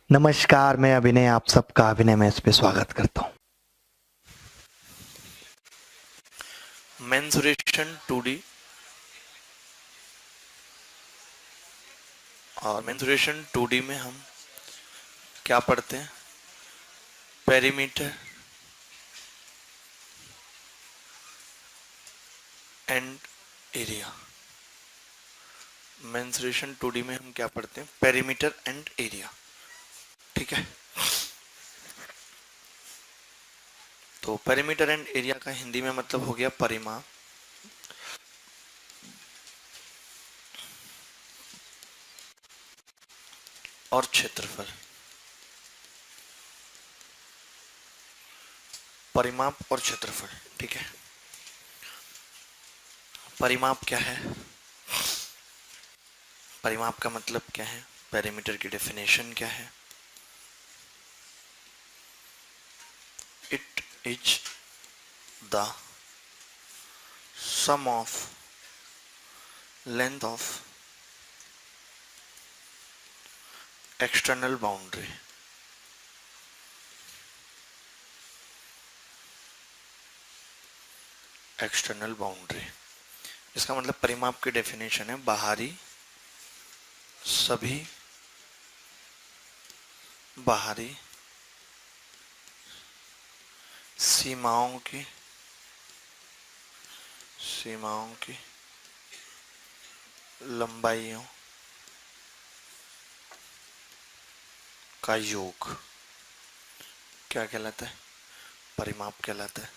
नमस्कार, मैं अभिनय आप सबका अभिनय में इस पे स्वागत करता हूँ। मेंसुरेशन 2D और मेंसुरेशन 2D में हम क्या पढ़ते हैं? Perimeter and area. Mensuration 2D में हम क्या पढ़ते हैं? Perimeter and area. ठीक है, तो पेरीमीटर एंड एरिया का हिंदी में मतलब हो गया परिमाप और क्षेत्रफल। परिमाप और क्षेत्रफल, ठीक है। परिमाप क्या है? परिमाप का मतलब क्या है? पेरीमीटर की डेफिनेशन क्या है? It is the sum of length of external boundary external boundary. इसका मतलब परिमाप की डेफिनेशन है बाहरी सभी बाहरी सीमाओं की लंबाइयों का योग क्या कहलाता है? परिमाप कहलाता है।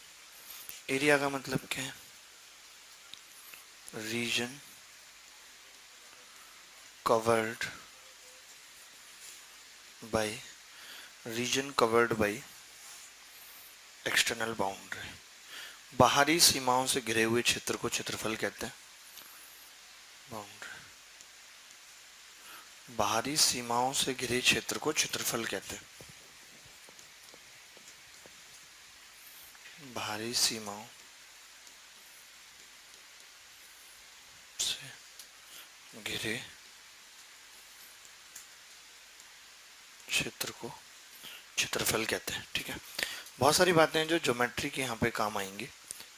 एरिया का मतलब क्या है? Region covered by external boundary. बाहरी सीमाओं से घिरे हुए क्षेत्र को क्षेत्रफल कहते हैं। बाउंड्री, बाहरी सीमाओं से घिरे क्षेत्र को क्षेत्रफल कहते हैं। बाहरी सीमाओं से घिरे क्षेत्र को क्षेत्रफल कहते हैं। ठीक है, बहुत सारी बातें हैं जो ज्योमेट्री के यहाँ पे काम आएंगी,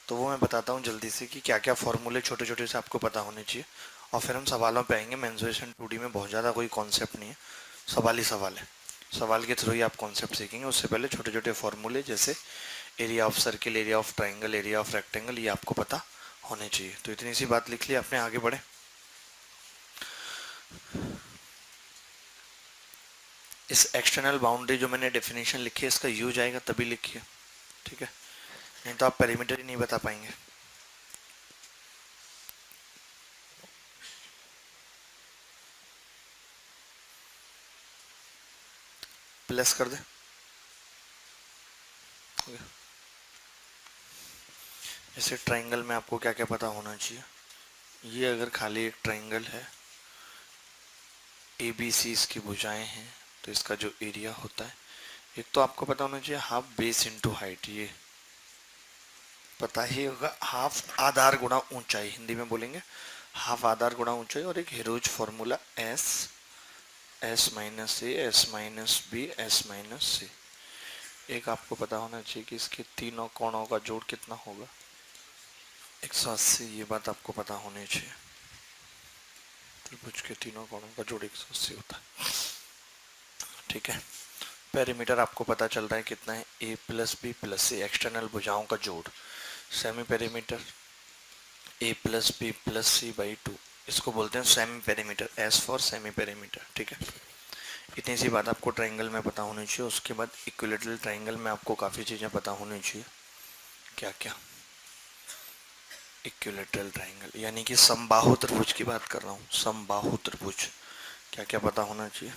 तो वो मैं बताता हूँ जल्दी से कि क्या क्या फॉर्मूले छोटे छोटे से आपको पता होने चाहिए, और फिर हम सवालों पे आएंगे। मेंसुरेशन 2D में बहुत ज़्यादा कोई कॉन्सेप्ट नहीं है, सवाल ही सवाल है। सवाल के थ्रू ही आप कॉन्सेप्ट सीखेंगे। उससे पहले छोटे छोटे फॉर्मूले जैसे area of circle, area of triangle, area of rectangle, ये आपको पता होने चाहिए। तो इतनी सी बात लिख ली आपने, आगे बढ़े। इस एक्सटर्नल बाउंड्री जो मैंने डेफिनेशन लिखी है, इसका यूज आएगा तभी लिखिए, ठीक है, नहीं तो आप पेरीमीटर ही नहीं बता पाएंगे। प्लस कर दे। जैसे ट्राइंगल में आपको क्या क्या पता होना चाहिए? ये अगर खाली एक ट्राइंगल है, ए बी सी इसकी भुजाएं हैं, तो इसका जो एरिया होता है, एक तो आपको पता होना चाहिए हाफ बेस इंटू हाइट, ये पता ही होगा। हाफ आधार गुणा ऊंचाई, हिंदी में बोलेंगे हाफ आधार गुणा ऊंचाई। और एक Heron's formula S minus A, S minus B, S minus C. एक आपको पता होना चाहिए कि इसके तीनों कोणों का जोड़ कितना होगा? 180। ये बात आपको पता होनी चाहिए। त्रिभुज के तीनों कोणों का जोड़ 180 होता है, ठीक है। पेरीमीटर आपको पता चल रहा है कितना है? A plus B plus C, external भुजाओं का जोड़। Semi perimeter A plus B plus C by 2, इसको बोलते हैं semi perimeter, S for semi perimeter, ठीक है। इतनी सी बात आपको ट्राइंगल में पता होनी चाहिए। उसके बाद इक्विलेटरल ट्राइंगल में आपको काफ़ी चीज़ें पता होनी चाहिए। क्या क्या? इक्विलेटरल ट्राइंगल यानी कि समबाहु त्रिभुज की बात कर रहा हूँ। समबाहु त्रिभुज क्या क्या पता होना चाहिए?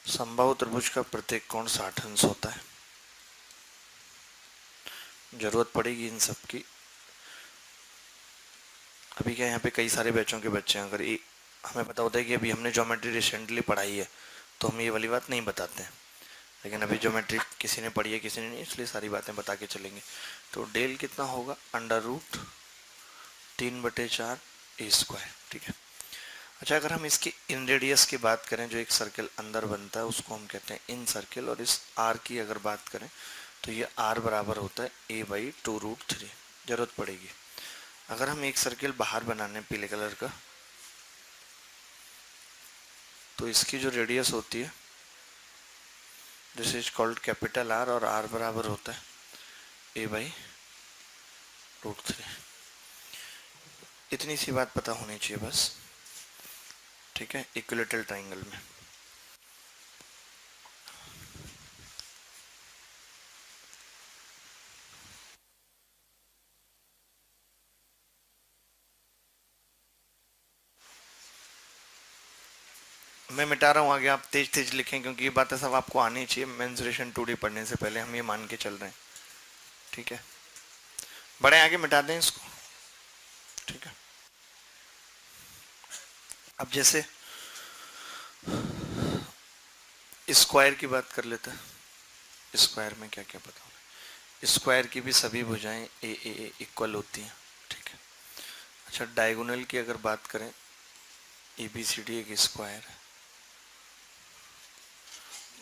समबाहु त्रिभुज का प्रत्येक कोण 60 अंश होता है। जरूरत पड़ेगी इन सब की। अभी क्या यहाँ पे कई सारे बैचों के बच्चे हैं, अगर हमें पता होता है कि अभी हमने ज्योमेट्री रिसेंटली पढ़ाई है, तो हम ये वाली बात नहीं बताते हैं। लेकिन अभी ज्योमेट्री किसी ने पढ़ी है किसी ने नहीं, इसलिए सारी बातें बता के चलेंगे। तो डेल कितना होगा? √3/4 ए स्क्वायर, ठीक है। अच्छा, अगर हम इसकी इन रेडियस की बात करें, जो एक सर्कल अंदर बनता है उसको हम कहते हैं इन सर्कल, और इस आर की अगर बात करें तो ये आर बराबर होता है a/2√3। जरूरत पड़ेगी अगर हम एक सर्कल बाहर बनाने पीले कलर का, तो इसकी जो रेडियस होती है this is called capital R, और आर बराबर होता है a/√3। इतनी सी बात पता होनी चाहिए बस, ठीक है। इक्विलेटरल ट्राइंगल में मैं मिटा रहा हूँ आगे, आप तेज तेज लिखें क्योंकि ये बातें सब आपको आनी चाहिए। मेंसुरेशन 2D पढ़ने से पहले हम ये मान के चल रहे हैं, ठीक है। बड़े आगे मिटा दें इसको, ठीक है। अब जैसे स्क्वायर की बात कर लेते हैं। स्क्वायर में क्या क्या पता होगा। स्क्वायर की भी सभी भुजाएं ए इक्वल होती हैं, ठीक है। अच्छा, डायगोनल की अगर बात करें, ABCD एक स्क्वायर है,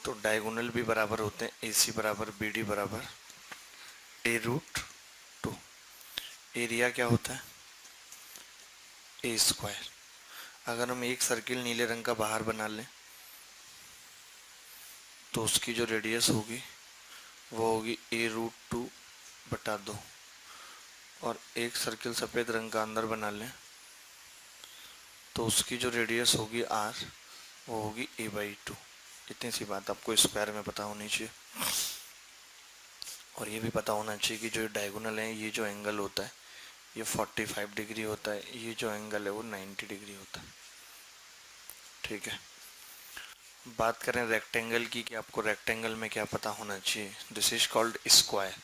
तो डायगोनल भी बराबर होते हैं AC बराबर BD बराबर a√2। एरिया क्या होता है a²। अगर हम एक सर्किल नीले रंग का बाहर बना लें तो उसकी जो रेडियस होगी वो होगी a√2/2, और एक सर्किल सफ़ेद रंग का अंदर बना लें तो उसकी जो रेडियस होगी r, वो होगी a/2। इतनी सी बात आपको स्क्वायर में पता होनी चाहिए। और ये भी पता होना चाहिए कि जो डायगोनल है, ये जो एंगल होता है ये 45 डिग्री होता है, ये जो एंगल है वो 90 डिग्री होता है, ठीक है। बात करें रेक्टेंगल की, कि आपको रेक्टेंगल में क्या पता होना चाहिए। This is called square,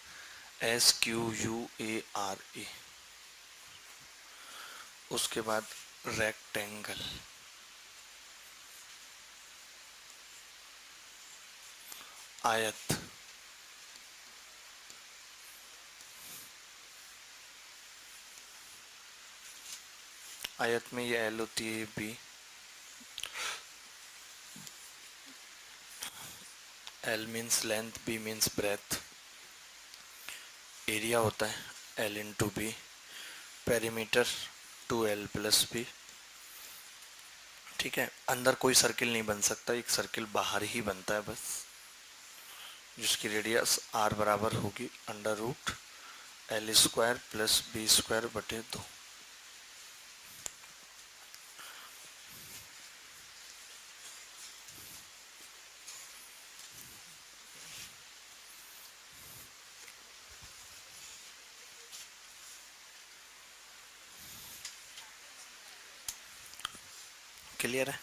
SQUARE। उसके बाद रेक्टेंगल, आयत, आयत में ये L होती है, B, L means length, B means breadth, area होता है L into B, perimeter 2L plus B, ठीक है। अंदर कोई सर्किल नहीं बन सकता, एक सर्किल बाहर ही बनता है बस, जिसकी रेडियस R बराबर होगी √L² प्लस B²/2। क्लियर है।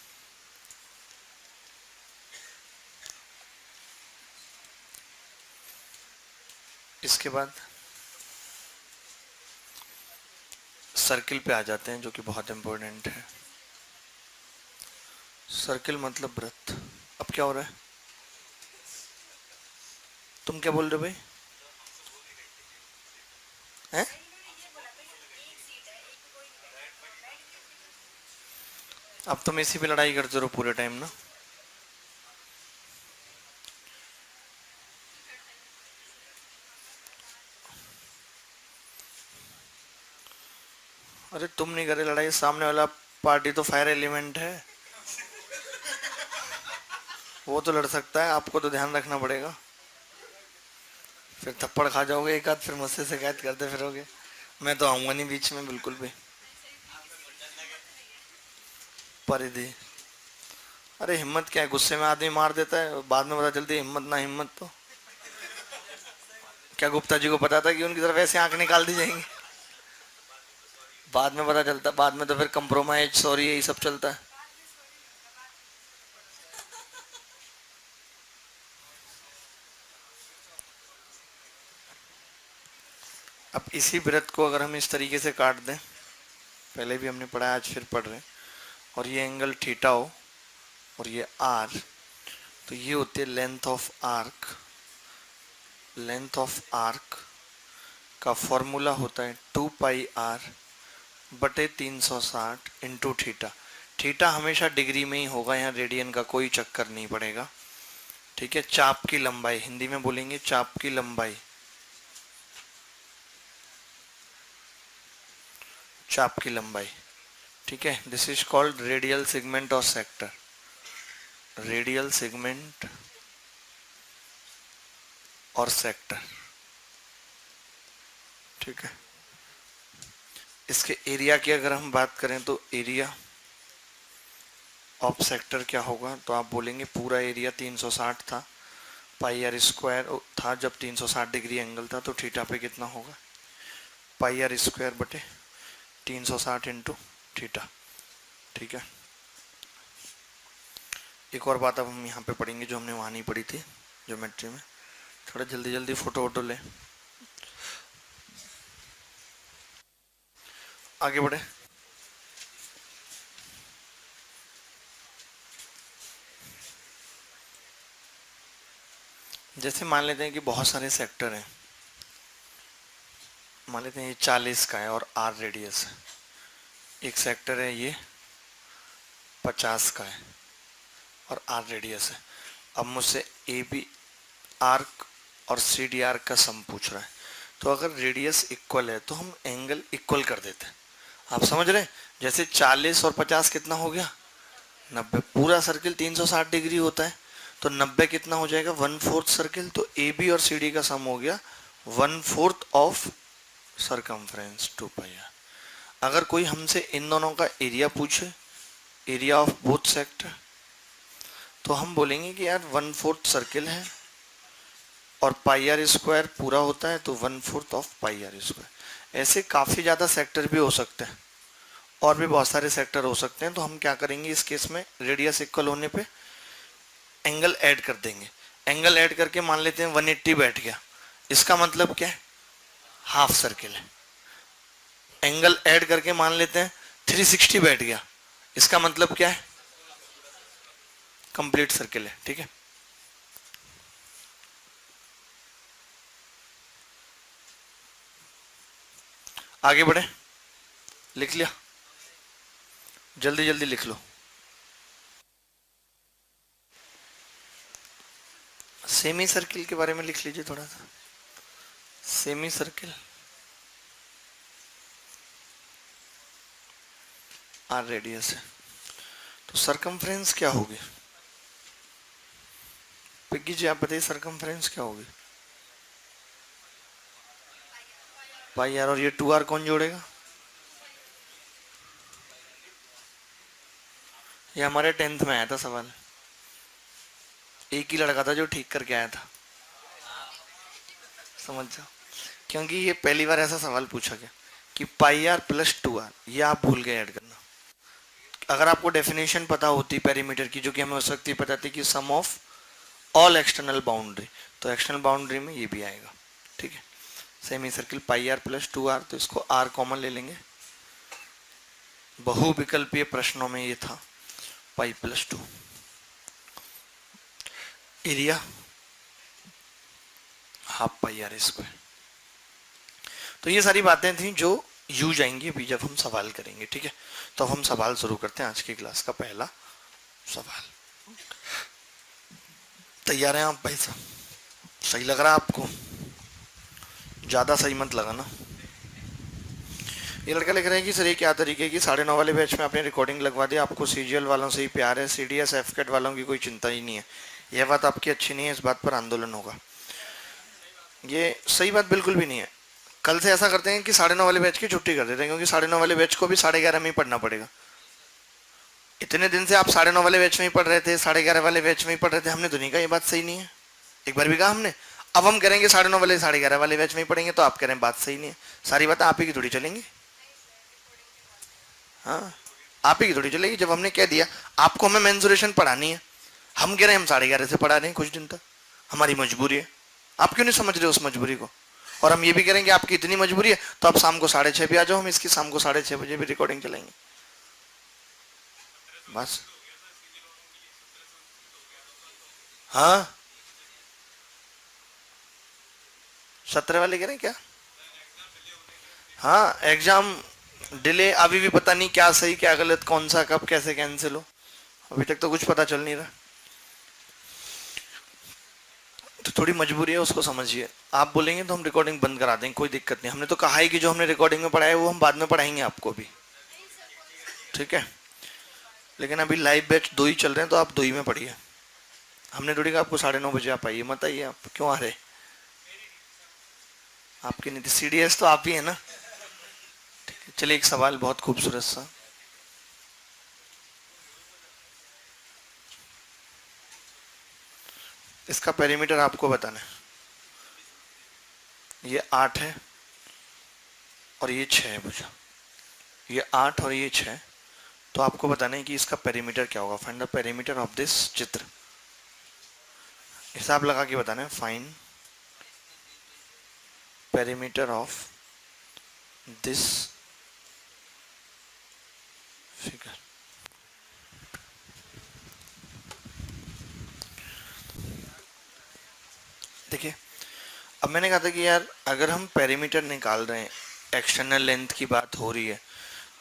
इसके बाद सर्किल पे आ जाते हैं, जो कि बहुत इंपॉर्टेंट है। सर्किल मतलब वृत्त। अब क्या हो रहा है, तुम क्या बोल रहे हो भाई? हैं? अब तुम इसी पे लड़ाई करते रहो पूरे टाइम ना। अरे तुम नहीं करे लड़ाई, सामने वाला पार्टी तो फायर एलिमेंट है, वो तो लड़ सकता है, आपको तो ध्यान रखना पड़ेगा। फिर थप्पड़ खा जाओगे एक आध, फिर मुझसे शिकायत करते फिरोगे। मैं तो आऊंगा नहीं बीच में बिल्कुल भी। परिधि, अरे हिम्मत क्या है, गुस्से में आदमी मार देता है, बाद में पता चलती है हिम्मत ना हिम्मत। तो क्या गुप्ता जी को पता था कि उनकी तरफ ऐसे आंख निकाल दी जाएंगी? बाद में पता चलता, बाद में तो फिर कंप्रोमाइज, सॉरी, यही सब चलता है। अब इसी वृत्त को अगर हम इस तरीके से काट दें, पहले भी हमने पढ़ा, आज फिर पढ़ रहे हैं, और ये एंगल थीटा हो और ये आर, तो ये होती है length of arc. Length of arc का फॉर्मूला होता है 2πr/360 इंटू थीटा। थीटा हमेशा डिग्री में ही होगा, यहाँ रेडियन का कोई चक्कर नहीं पड़ेगा। ठीक है, चाप की लंबाई, हिंदी में बोलेंगे चाप की लंबाई, चाप की लंबाई। ठीक है, this is called radial segment और सेक्टर, रेडियल सेगमेंट और सेक्टर। ठीक है, इसके एरिया की अगर हम बात करें तो एरिया ऑफ सेक्टर क्या होगा, तो आप बोलेंगे पूरा एरिया 360 था, पाई आर स्क्वायर था जब 360 डिग्री एंगल था, तो थीटा पे कितना होगा, पाई आर स्क्वायर बटे 360 इंटू थीटा। ठीक है, एक और बात अब हम यहाँ पे पढ़ेंगे जो हमने वहाँ नहीं पढ़ी थी ज्योमेट्री में। थोड़ा जल्दी जल्दी फोटो वोटो ले, आगे बढ़े। जैसे मान लेते हैं कि बहुत सारे सेक्टर हैं, मान लेते हैं ये 40 का है और आर रेडियस है, एक सेक्टर है ये 50 का है और आर रेडियस है। अब मुझसे ए बी आर्क और सी डी आर्क का सम पूछ रहा है, तो अगर रेडियस इक्वल है तो हम एंगल इक्वल कर देते हैं। आप समझ रहे हैं, जैसे 40 और 50 कितना हो गया 90, पूरा सर्किल 360 डिग्री होता है, तो 90 कितना हो जाएगा 1/4 सर्किल, तो ए बी और सी डी का सम हो गया 1/4 ऑफ सरकमफ्रेंस 2 पाई आर। अगर कोई हमसे इन दोनों का एरिया पूछे, एरिया ऑफ बोथ सेक्टर, तो हम बोलेंगे कि यार 1/4 सर्किल है और पाई आर स्क्वायर पूरा होता है, तो 1/4 ऑफ पाई आर स्क्वायर। ऐसे काफ़ी ज़्यादा सेक्टर भी हो सकते हैं और भी बहुत सारे सेक्टर हो सकते हैं, तो हम क्या करेंगे इस केस में, रेडियस इक्वल होने पे एंगल ऐड कर देंगे। एंगल ऐड करके मान लेते हैं 180 बैठ गया, इसका मतलब क्या है हाफ सर्किल है। एंगल ऐड करके मान लेते हैं 360 बैठ गया, इसका मतलब क्या है कंप्लीट सर्किल है। ठीक है, आगे बढ़े, लिख लिया, जल्दी जल्दी लिख लो। सेमी सर्किल के बारे में लिख लीजिए थोड़ा सा, सेमी सर्किल आर रेडियस है, तो सरकमफ्रेंस क्या होगी, पिग्गी जी आप बताइए सरकमफ्रेंस क्या होगी, पाई आर, और ये 2r कौन जोड़ेगा, ये हमारे 10th में आया था सवाल, एक ही लड़का था जो ठीक करके आया था, समझ जाओ, क्योंकि ये पहली बार ऐसा सवाल पूछा गया कि पाई आर प्लस 2r, ये आप भूल गए ऐड करना। अगर आपको डेफिनेशन पता होती पेरीमीटर की, जो कि हमें हो सकती है पता थी कि sum of all external boundary, तो एक्सटर्नल बाउंड्री में ये भी आएगा। ठीक है, semi circle pi R plus 2r, तो इसको r कॉमन ले लेंगे, बहुविकल्पीय प्रश्नों में ये था pi plus 2, area half pi are square. तो ये सारी बातें थी जो यूज आएंगी अभी जब हम सवाल करेंगे। ठीक है, तो हम सवाल शुरू करते हैं। आज की क्लास का पहला सवाल, तैयार हैं आप भाई साहब, सही लग रहा है आपको, ज्यादा सही मत लगा ना। ये लड़का लिख रहे हैं कि सर ये क्या तरीके की 9:30 वाले बैच में आपने रिकॉर्डिंग लगवा दी, आपको सीजीएल वालों से ही प्यार है, सीडीएस एफकेट वालों की कोई चिंता ही नहीं है, यह बात आपकी अच्छी नहीं है, इस बात पर आंदोलन होगा। ये सही बात बिल्कुल भी नहीं है। कल से ऐसा करते हैं कि 9:30 वाले बैच की छुट्टी कर देते हैं, क्योंकि 9:30 वाले बैच को भी 11:30 में ही पढ़ना पड़ेगा। इतने दिन से आप 9:30 वाले बैच में ही पढ़ रहे थे, 11:30 वाले बैच में ही पढ़ रहे थे, हमने तो नहीं कहा ये बात सही नहीं है, एक बार भी कहा हमने। अब हम करेंगे 9:30 वाले 11:30 वाले बैच में ही पढ़ेंगे, तो आप कह रहे हैं बात सही नहीं है। सारी बातें आप ही की थोड़ी चलेंगी, हाँ आप ही की थोड़ी चलेगी। जब हमने कह दिया आपको हमें मेंसुरेशन पढ़ानी है, हम कह रहे हैं हम 11:30 से पढ़ा रहे हैं कुछ दिन तक, हमारी मजबूरी है, आप क्यों नहीं समझ रहे उस मजबूरी को। और हम ये भी करेंगे आपकी इतनी मजबूरी है तो आप शाम को 6:30 भी आ जाओ, हम इसकी शाम को 6:30 बजे भी रिकॉर्डिंग चलाएंगे। बस हाँ 17 वाले कह रहे हैं क्या, हाँ एग्जाम डिले अभी भी पता नहीं क्या सही क्या गलत, कौन सा कब कैसे कैंसिल हो, अभी तक तो कुछ पता चल नहीं रहा। तो थोड़ी मजबूरी है, उसको समझिए। आप बोलेंगे तो हम रिकॉर्डिंग बंद करा देंगे, कोई दिक्कत नहीं। हमने तो कहा ही कि जो हमने रिकॉर्डिंग में पढ़ाया है वो हम बाद में पढ़ाएंगे आपको भी, ठीक है। लेकिन अभी लाइव बैच 2 ही चल रहे हैं, तो आप 2 ही में पढ़िए। हमने थोड़ी कहा आपको 9:30 बजे आप आइए, मत आइए। आप क्यों आ रहे? आपकी नीति सीडीएस तो आप ही है ना। चलिए एक सवाल बहुत खूबसूरत सा। इसका पेरीमीटर आपको बताना है। ये 8 है और ये 6 है भुजा। ये 8 और ये 6, तो आपको बताना है कि इसका पेरीमीटर क्या होगा। Find the perimeter of this चित्र। हिसाब लगा के बताना है। Find perimeter of this figure. देखिए, अब मैंने कहा था कि यार अगर हम पेरीमीटर निकाल रहे हैं, एक्सटर्नल लेंथ की बात हो रही है,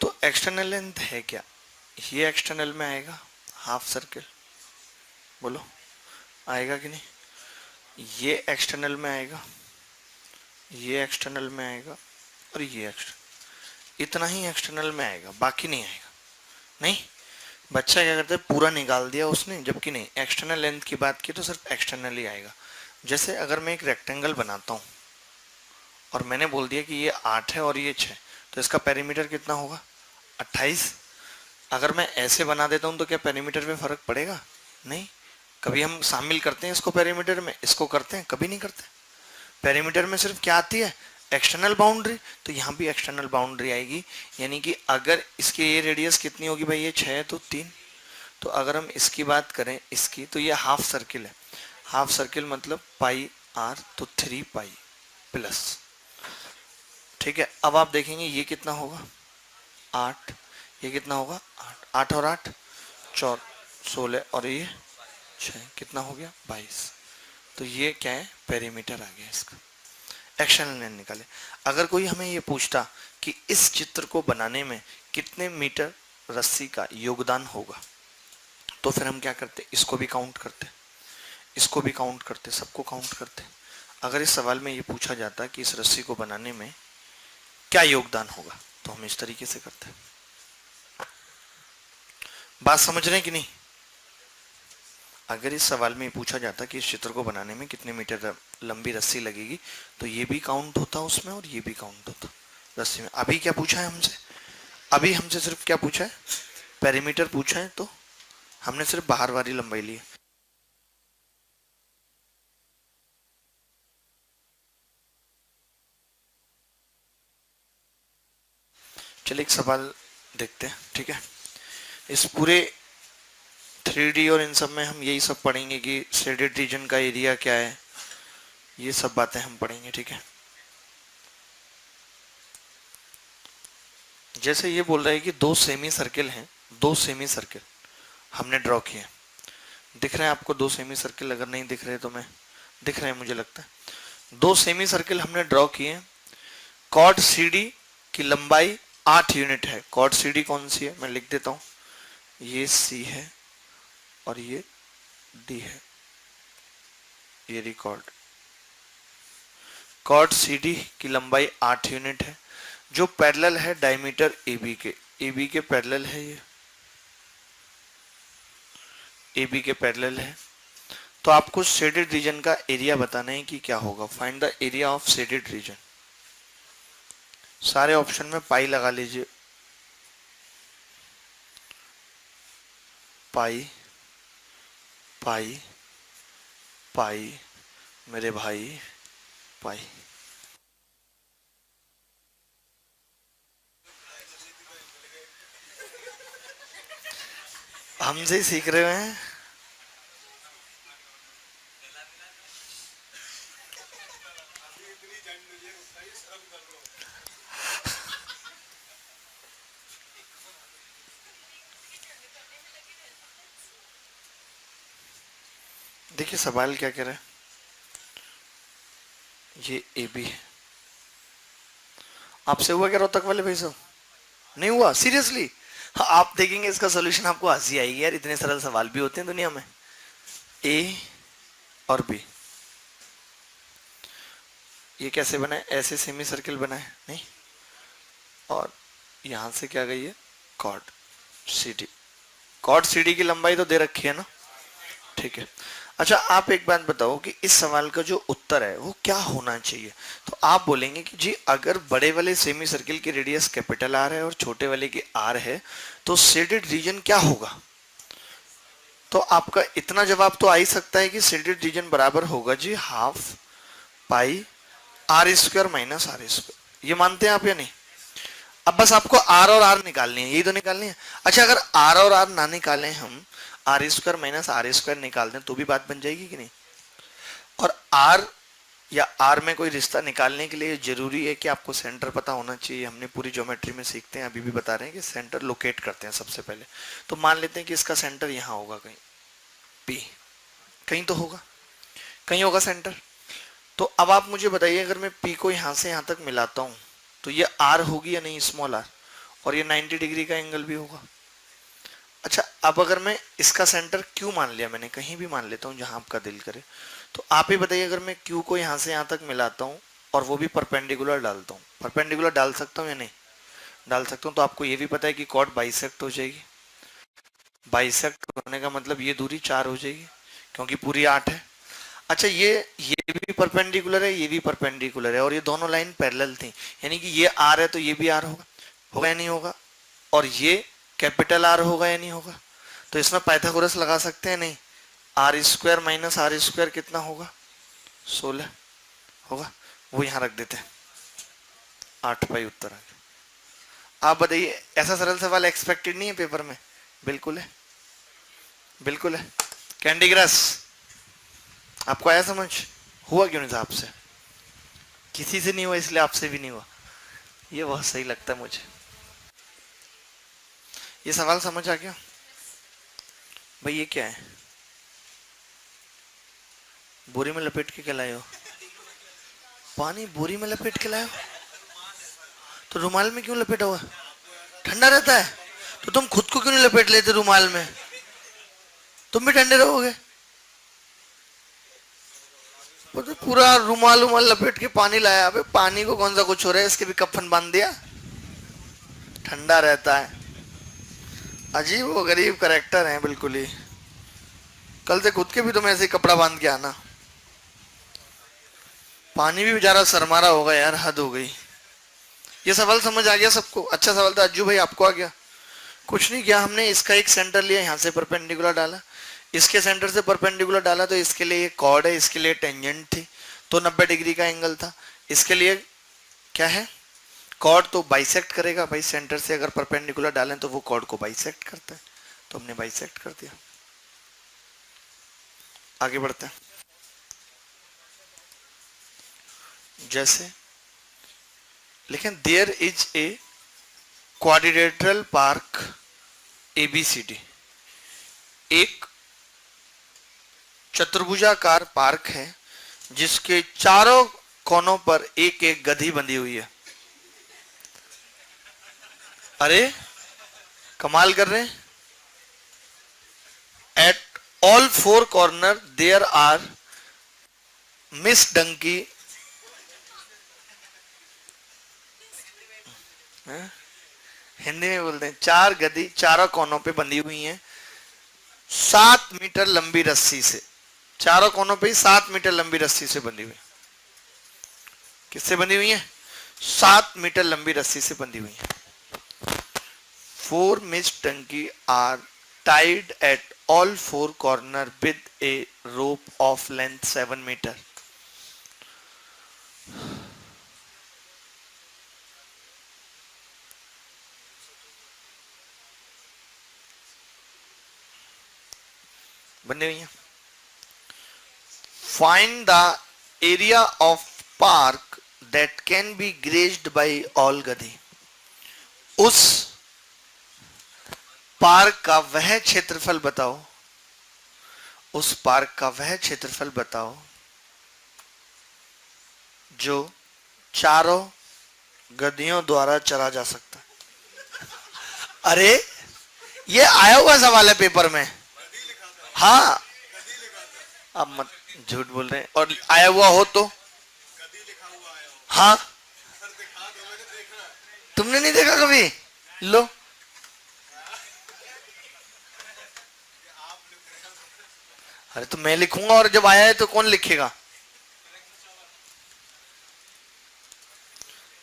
तो एक्सटर्नल लेंथ है क्या? ये एक्सटर्नल में आएगा, हाफ सर्किल। बोलो आएगा कि नहीं? ये एक्सटर्नल में आएगा, ये एक्सटर्नल में आएगा, और ये एक्सटर्नल, इतना ही एक्सटर्नल में आएगा, बाकी नहीं आएगा। नहीं, बच्चा क्या करता है, पूरा निकाल दिया उसने, जबकि नहीं, एक्सटर्नल लेंथ की बात की तो सिर्फ एक्सटर्नल ही आएगा। जैसे अगर मैं एक रेक्टेंगल बनाता हूँ और मैंने बोल दिया कि ये 8 है और ये 6, तो इसका पेरीमीटर कितना होगा? 28। अगर मैं ऐसे बना देता हूँ तो क्या पेरीमीटर में फर्क पड़ेगा? नहीं। कभी हम शामिल करते हैं इसको पेरीमीटर में, इसको करते हैं? कभी नहीं करते। पेरीमीटर में सिर्फ क्या आती है? External boundary. तो यहाँ भी एक्सटर्नल बाउंड्री आएगी, यानी कि अगर इसकी ये रेडियस कितनी होगी भाई, ये 6 है तो 3। तो अगर हम इसकी बात करें, इसकी, तो ये हाफ सर्किल है। हाफ सर्किल मतलब पाई आर, तो 3 पाई प्लस, ठीक है। अब आप देखेंगे ये कितना होगा, 8। ये कितना होगा, 8। 8 और 8 16, और ये 6, कितना हो गया, 22। तो ये क्या है, पेरीमीटर आ गया इसका। एक्सटर्नल लेंथ निकाले। अगर कोई हमें ये पूछता कि इस चित्र को बनाने में कितने मीटर रस्सी का योगदान होगा, तो फिर हम क्या करते, इसको भी काउंट करते, इसको भी काउंट करते, सबको काउंट करते। अगर इस सवाल में ये पूछा जाता कि इस रस्सी को बनाने में क्या योगदान होगा, तो हम इस तरीके से करते। बात समझ रहे हैं कि नहीं? अगर इस सवाल में पूछा जाता कि इस चित्र को बनाने में कितने मीटर लंबी रस्सी लगेगी, तो ये भी काउंट होता उसमें और ये भी काउंट होता रस्सी में। अभी क्या पूछा है हमसे? अभी हमसे सिर्फ क्या पूछा है, पेरीमीटर पूछा है, तो हमने सिर्फ बाहर वाली लंबाई ली है। चलिए एक सवाल देखते हैं, ठीक है। इस पूरे 3D और इन सब में हम यही सब पढ़ेंगे कि शेडेड रीजन का एरिया क्या है, ये सब बातें हम पढ़ेंगे, ठीक है। जैसे ये बोल रहा है कि 2 सेमी सर्किल हैं, 2 सेमी सर्किल हमने ड्रॉ किए। दिख रहे हैं आपको 2 सेमी सर्किल? अगर नहीं दिख रहे तो मैं, दिख रहे हैं मुझे लगता है। 2 सेमी सर्किल हमने ड्रॉ किए। कॉर्ड CD की लंबाई 8 यूनिट है। कॉर्ड CD कौन सी है, मैं लिख देता हूं। ये C है और ये D है, ये रिकॉर्ड। कॉर्ड CD की लंबाई 8 यूनिट है, जो पैरेलल है डायमीटर AB के। AB के पैरेलल है, ये AB के पैरेलल है। तो आपको शेडेड रीजन का एरिया बताना है कि क्या होगा। Find the area of shaded region. सारे ऑप्शन में पाई लगा लीजिए, पाई पाई पाई मेरे भाई, पाई। हमसे ही सीख रहे हैं। देखिए सवाल क्या कह रहा है, ये AB है। आपसे हुआ क्या रोहतक वाले भाई साहब? नहीं हुआ सीरियसली। आप देखेंगे इसका सोल्यूशन, आपको हंसी आएगी यार, इतने सरल सवाल भी होते हैं दुनिया में। ए और बी, ये कैसे बना है? ऐसे सेमी सर्किल बना है नहीं, और यहां से क्या गई है? Chord C D. Chord C D की लंबाई तो दे रखी है ना, ठीक है। अच्छा आप एक बात बताओ कि इस सवाल का जो उत्तर है वो क्या होना चाहिए? तो आप बोलेंगे कि जी अगर बड़े वाले सेमी सर्किल की रेडियस कैपिटल आर है और छोटे वाले की आर है तो शेडेड रीजन क्या होगा? तो आपका इतना जवाब तो आ ही सकता है कि शेडेड रीजन बराबर होगा जी half pi are square minus are square. ये मानते हैं आप या नहीं? अब बस आपको आर और आर निकालनी है, यही तो निकालनी है। अच्छा अगर आर और आर ना निकालें हम, R square minus are square निकाल दें तो भी बात बन जाएगी कि नहीं? और आर या आर में कोई रिश्ता निकालने के लिए जरूरी है कि आपको सेंटर पता होना चाहिए। हमने पूरी ज्योमेट्री में सीखते हैं, अभी भी बता रहे हैं कि सेंटर लोकेट करते हैं सबसे पहले। तो मान लेते हैं कि इसका सेंटर यहां होगा, कहीं पी, कहीं तो होगा, कहीं होगा सेंटर। तो अब आप मुझे बताइए अगर मैं पी को यहां से यहां तक मिलाता हूं तो ये आर होगी या नहीं? Small R. और ये 90 डिग्री का एंगल भी होगा। अच्छा अब अगर मैं इसका सेंटर क्यू मान लिया मैंने, कहीं भी मान लेता हूं जहां आपका दिल करे, तो आप ही बताइए अगर मैं क्यू को यहां से यहां तक मिलाता हूं और वो भी परपेंडिकुलर डालता हूं, परपेंडिकुलर डाल सकता हूं या नहीं? डाल सकता हूं। तो आपको ये भी पता है कि कॉर्ड बाइसेक्ट हो जाएगी। बाइसेक्ट होने का मतलब ये दूरी 4 हो जाएगी क्योंकि पूरी 8 है। अच्छा ये भी परपेंडिकुलर है, ये भी परपेंडिकुलर है, और ये दोनों लाइन पैरेलल थी, यानी कि ये आर है तो ये भी आर होगा, होगा या नहीं होगा? और ये कैपिटल आर होगा या नहीं होगा? तो इसमें पाइथागोरस लगा सकते हैं नहीं? R square minus are square कितना होगा? 16 होगा। वो यहां रख देते हैं, 8 पाई उत्तर आ गया। आप बताइए ऐसा सरल सवाल एक्सपेक्टेड नहीं है पेपर में? बिल्कुल है, बिल्कुल है। कैंडी क्रश आपको आया समझ? हुआ क्यों नहीं था आपसे? किसी से नहीं हुआ इसलिए आपसे भी नहीं हुआ। ये बहुत सही लगता है मुझे। ये सवाल समझ आ गया भाई? ये क्या है? बोरी में लपेट के लाए हो? पानी बोरी में लपेट के लाए हो? तो रुमाल में क्यों लपेटा हुआ? ठंडा रहता है तो तुम खुद को क्यों नहीं लपेट लेते रुमाल में? तुम भी ठंडे रहोगे। वो तो पूरा रुमाल उमाल लपेट के पानी लाया। अबे पानी को कौन सा कुछ हो रहा है, इसके भी कफन बांध दिया, ठंडा रहता है। अजीब वो गरीब करेक्टर हैं बिल्कुल ही। कल से खुद के भी तुम ऐसे ही कपड़ा बांध के आना। पानी भी बेचारा शर्मारा होगा यार, हद हो गई। ये सवाल समझ आ गया सबको? अच्छा सवाल था अज्जू भाई, आपको आ गया? कुछ नहीं किया हमने, इसका एक सेंटर लिया, यहाँ से परपेंडिकुलर डाला, इसके सेंटर से परपेंडिकुलर डाला, तो इसके लिए ये कॉर्ड है, इसके लिए टेंजेंट थी तो 90 डिग्री का एंगल था। इसके लिए क्या है? कॉर्ड तो बाइसेक्ट करेगा भाई, सेंटर से अगर परपेंडिकुलर डालें तो वो कॉर्ड को बाइसेक्ट करता है, तो हमने बाइसेक्ट कर दिया। आगे बढ़ते हैं। जैसे लेकिन there is a quadrilateral park ABCD, एक चतुर्भुजाकार पार्क है जिसके चारों कोनों पर एक एक गधी बंधी हुई है। अरे कमाल कर रहे हैं। At all 4 corner there are miss donkey, Hindi में बोलते हैं, 4 गधी चारों कोनों पे बंधी हुई हैं 7 मीटर लंबी रस्सी से। चारों कोनों पे 7 मीटर लंबी रस्सी से बंधी हुई। किससे बंधी हुई है? 7 मीटर लंबी रस्सी से बंधी हुई है। 4 miss donkey are tied at all 4 corner with a rope of length 7 meter. बने हुई हैं। Find the area of park that can be grazed by all गधी। उस पार्क का वह क्षेत्रफल बताओ, उस पार्क का वह क्षेत्रफल बताओ जो चारों गधियों द्वारा चला जा सकता है। अरे ये आया हुआ सवाल है पेपर में। हाँ, अब मत झूठ बोल रहे हैं। और आया हुआ हो तो हाँ, तुमने नहीं देखा कभी? लो, अरे तो मैं लिखूंगा और जब आया है तो कौन लिखेगा?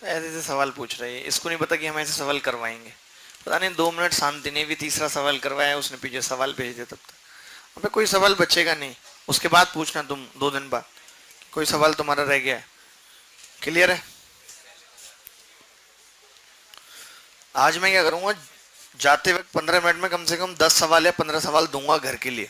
ऐसे ऐसे सवाल पूछ रहे हैं, इसको नहीं पता कि हम ऐसे सवाल करवाएंगे। पता नहीं 2 मिनट शांति ने भी तीसरा सवाल करवाया, उसने पीछे सवाल भेज दिया। तब तक अबे कोई सवाल बचेगा नहीं, उसके बाद पूछना तुम 2 दिन बाद कोई सवाल तुम्हारा रह गया है। क्लियर है? आज मैं क्या करूंगा, जाते वक्त 15 मिनट में कम से कम 10 सवाल या 15 सवाल दूंगा घर के लिए।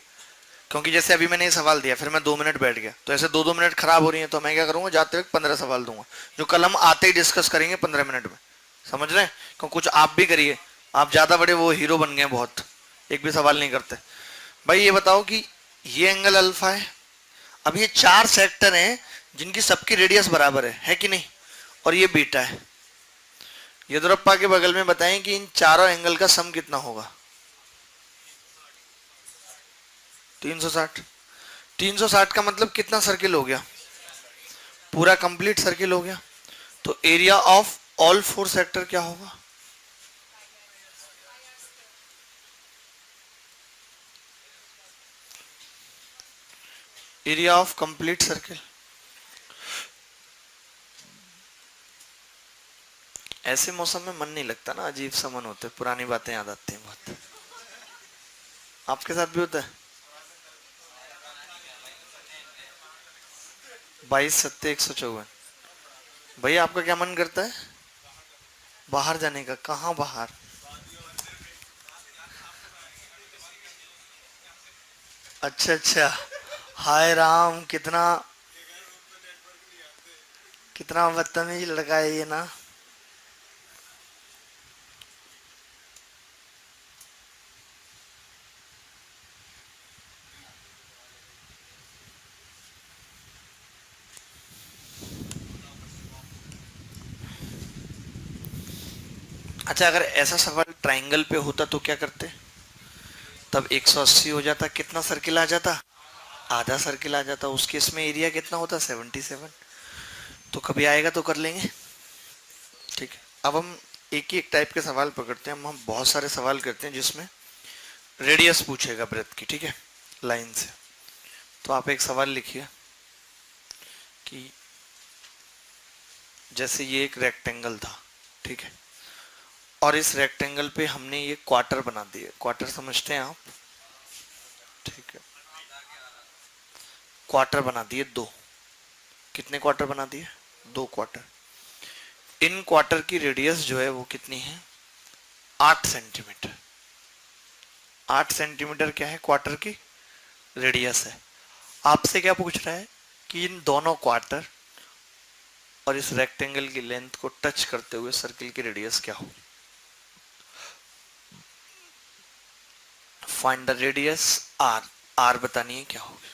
क्योंकि जैसे अभी मैंने ये सवाल दिया, फिर मैं 2 मिनट बैठ गया, तो ऐसे 2-2 मिनट खराब हो रही है। तो मैं क्या करूंगा, जाते वक्त 15 सवाल दूंगा, जो कल हम आते ही डिस्कस करेंगे 15 मिनट में। समझ रहे हैं? क्योंकि कुछ आप भी करिए, आप ज्यादा बड़े वो हीरो बन गए बहुत, एक भी सवाल नहीं करते। भाई ये बताओ कि ये एंगल अल्फा है। अब ये 4 सेक्टर हैं जिनकी सबकी रेडियस बराबर है कि नहीं? और ये बीटा है। येदुरप्पा के बगल में बताएं कि इन चारों एंगल का सम कितना होगा? 360। 360 का मतलब कितना सर्किल हो गया? पूरा कंप्लीट सर्किल हो गया। तो एरिया ऑफ ऑल 4 सेक्टर क्या होगा? Area of complete circle. ऐसे मौसम में मन नहीं लगता ना, अजीब सा मन होता है, पुरानी बातें याद आती हैं बहुत। आपके साथ भी होता है? 22 7 154। भैया आपका क्या मन करता है? बाहर जाने का। कहाँ बाहर? अच्छा अच्छा, हाय राम, कितना कितना बदतमीज लड़का है ये ना। अच्छा, अगर ऐसा सवाल ट्रायंगल पे होता तो क्या करते? तब 180 हो जाता, कितना सर्किल आ जाता? आधा सर्किल आ जाता। उस केस में एरिया कितना होता? 77। तो कभी आएगा तो कर लेंगे। ठीक है, अब हम एक ही एक टाइप के सवाल पकड़ते हैं। हम बहुत सारे सवाल करते हैं जिसमें रेडियस पूछेगा ब्रेथ की, ठीक है, लाइन से। तो आप एक सवाल लिखिए कि जैसे ये एक रेक्टेंगल था, ठीक है, और इस रेक्टेंगल पे हमने ये क्वार्टर बना दिए। क्वार्टर समझते हैं आप? ठीक है, क्वार्टर बना दिए 2। कितने क्वार्टर बना दिए? 2 क्वार्टर। इन क्वार्टर की रेडियस जो है वो कितनी है? 8 सेंटीमीटर। 8 सेंटीमीटर क्या है? क्वार्टर की रेडियस है। आपसे क्या पूछ रहा है कि इन दोनों क्वार्टर और इस रेक्टेंगल की लेंथ को टच करते हुए सर्किल की रेडियस क्या होगी? Find the radius R. R बतानी है क्या होगी।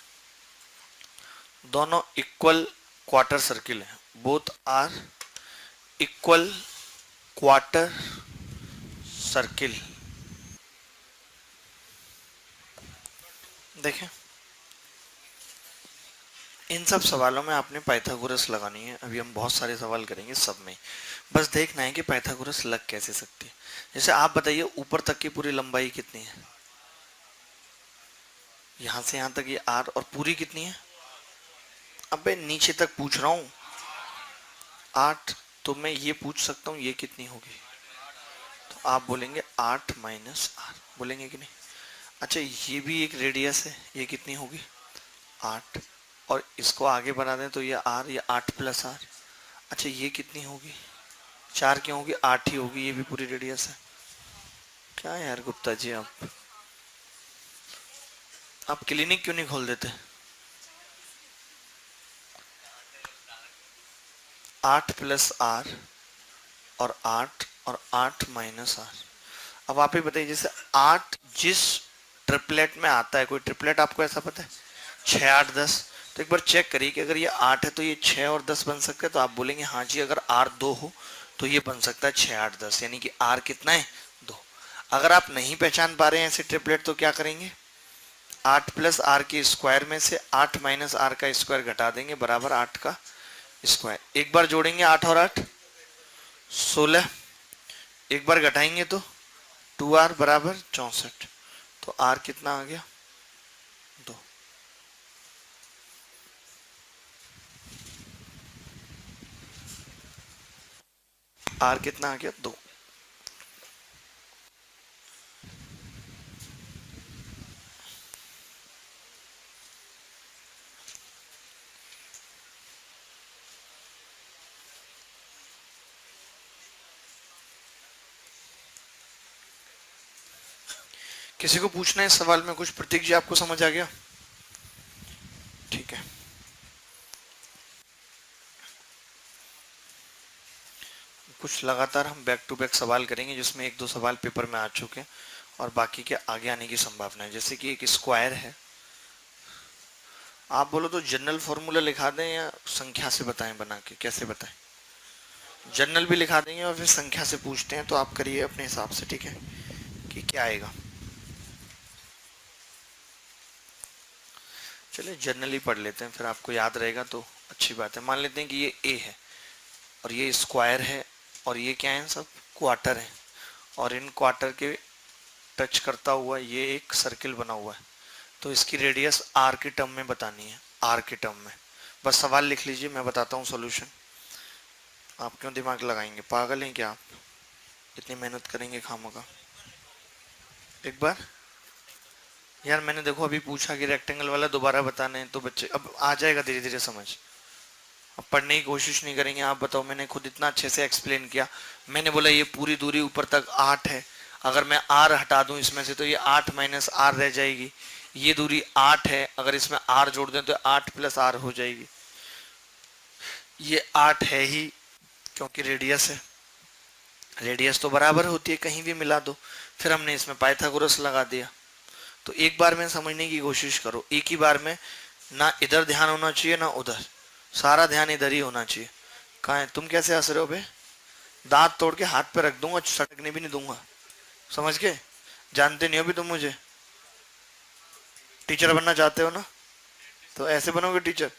दोनों इक्वल क्वार्टर सर्किल हैं, both are equal quarter circle. देखें, इन सब सवालों में आपने पाइथागोरस लगानी है। अभी हम बहुत सारे सवाल करेंगे सब में, बस देखना है कि पाइथागोरस लग कैसे सकती है। जैसे आप बताइए, ऊपर तक की पूरी लंबाई कितनी है? यहां से यहां तक ये आर, और पूरी कितनी है? अबे नीचे तक पूछ रहा हूं। 8। तो मैं ये पूछ सकता हूँ ये कितनी होगी? तो आप बोलेंगे 8 माइनस आर, बोलेंगे कि नहीं? अच्छा, ये भी एक रेडियस है, ये कितनी होगी? 8। और इसको आगे बढ़ा दें तो ये आर, ये 8 प्लस आर। अच्छा, ये कितनी होगी? 4 क्यों होगी? 8 ही होगी, ये भी पूरी रेडियस है। क्या यार गुप्ता जी, आप क्लिनिक क्यों नहीं खोल देते? 8 प्लस आर और 8 और 8 माइनस आर। अब आप ही बताइए, जैसे 8 जिस ट्रिपलेट में आता है, कोई ट्रिपलेट आपको ऐसा पता है? 6 8 10। तो एक बार चेक करिए कि अगर ये 8 है तो ये 6 और 10 बन सकता है। तो आप बोलेंगे हाँ जी, अगर आर 2 हो तो ये बन सकता है 6 8 10, यानी कि आर कितना है? 2। अगर आप नहीं पहचान पा रहे हैं ऐसे ट्रिपलेट तो क्या करेंगे, 8 प्लस आर के स्क्वायर में से 8 माइनस आर का स्क्वायर घटा देंगे बराबर 8 का स्क्वायर। एक बार जोड़ेंगे 8 और 8 16, एक बार घटाएंगे तो 2r बराबर 64। तो r कितना आ गया 2। r कितना आ गया 2। किसी को पूछना है इस सवाल में कुछ? प्रतीक जी आपको समझ आ गया? ठीक है। कुछ लगातार हम बैक टू बैक सवाल करेंगे जिसमें एक दो सवाल पेपर में आ चुके हैं और बाकी के आगे आने की संभावना है। जैसे कि एक स्क्वायर है, आप बोलो तो जनरल फॉर्मूला लिखा दें या संख्या से बताएं, बना के कैसे बताएं? जनरल भी लिखा देंगे और फिर संख्या से पूछते हैं, तो आप करिए अपने हिसाब से, ठीक है, कि क्या आएगा। चलिए जनरली पढ़ लेते हैं, फिर आपको याद रहेगा तो अच्छी बात है। मान लेते हैं कि ये ए है और ये स्क्वायर है और ये क्या है, सब क्वार्टर है, और इन क्वार्टर के टच करता हुआ ये एक सर्किल बना हुआ है। तो इसकी रेडियस आर के टर्म में बतानी है, आर के टर्म में। बस सवाल लिख लीजिए, मैं बताता हूँ सॉल्यूशन। आप क्यों दिमाग लगाएंगे, पागल हैं क्या आप? इतनी मेहनत करेंगे खामखा। एक बार यार मैंने देखो अभी पूछा कि रेक्टेंगल वाला दोबारा बताना है, तो बच्चे अब आ जाएगा धीरे धीरे समझ। अब पढ़ने की कोशिश नहीं करेंगे। आप बताओ, मैंने खुद इतना अच्छे से एक्सप्लेन किया। मैंने बोला ये पूरी दूरी ऊपर तक 8 है, अगर मैं r हटा दूं इसमें से तो ये 8 माइनस आर रह जाएगी। ये दूरी 8 है, अगर इसमें r जोड़ दें तो 8 प्लस आर हो जाएगी। ये 8 है ही क्योंकि रेडियस है, रेडियस तो बराबर होती है, कहीं भी मिला दो। फिर हमने इसमें पाइथागोरस लगा दिया। तो एक बार में समझने की कोशिश करो, एक ही बार में, ना इधर ध्यान होना चाहिए ना उधर, सारा ध्यान इधर ही होना चाहिए। कहाँ है? तुम कैसे हंस रहे हो बे? दांत तोड़ के हाथ पे रख दूंगा, सटकने भी नहीं दूंगा, समझ के? जानते नहीं हो भी तुम मुझे। टीचर बनना चाहते हो ना, तो ऐसे बनोगे टीचर।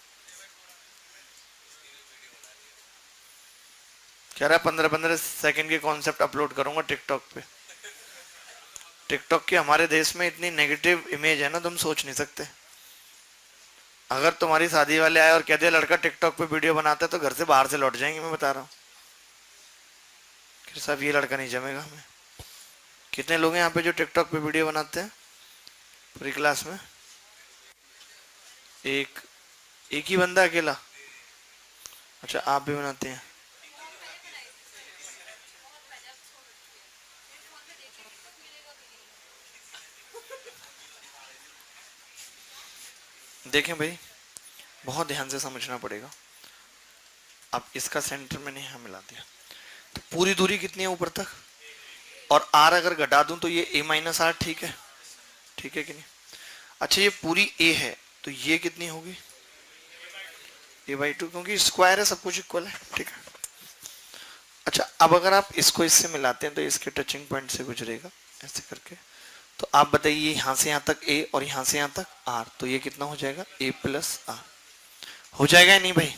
कह रहा है 15-15 सेकंड के कॉन्सेप्ट अपलोड करूंगा टिकटॉक पे। टिकटॉक की हमारे देश में इतनी नेगेटिव इमेज है ना, तुम सोच नहीं सकते। अगर तुम्हारी शादी वाले आए और कह दे लड़का टिकटॉक पे वीडियो बनाता है, तो घर से बाहर से लौट जाएंगे, मैं बता रहा हूँ। कि साहब ये लड़का नहीं जमेगा हमें। कितने लोग हैं यहाँ पे जो टिकटॉक पे वीडियो बनाते हैं पूरी क्लास में? एक ही बंदा अकेला? अच्छा, आप भी बनाते हैं? देखें भाई, बहुत ध्यान से समझना पड़ेगा। अब इसका सेंटर मैंने यहाँ मिला दिया, तो पूरी दूरी कितनी है ऊपर तक, और आर अगर घटा दूं तो ये a माइनस आर, ठीक है? ठीक है कि नहीं? अच्छा, ये पूरी a है तो ये कितनी होगी, a/2, क्योंकि स्क्वायर है, सब कुछ इक्वल है, ठीक है? अच्छा, अब अगर आप इसको इससे मिलाते हैं तो इसके टचिंग पॉइंट से गुजरेगा ऐसे करके। तो आप बताइए, यहाँ से यहाँ तक a और यहाँ से यहाँ तक r, तो ये कितना हो जाएगा, a प्लस आर हो जाएगा या नहीं भाई?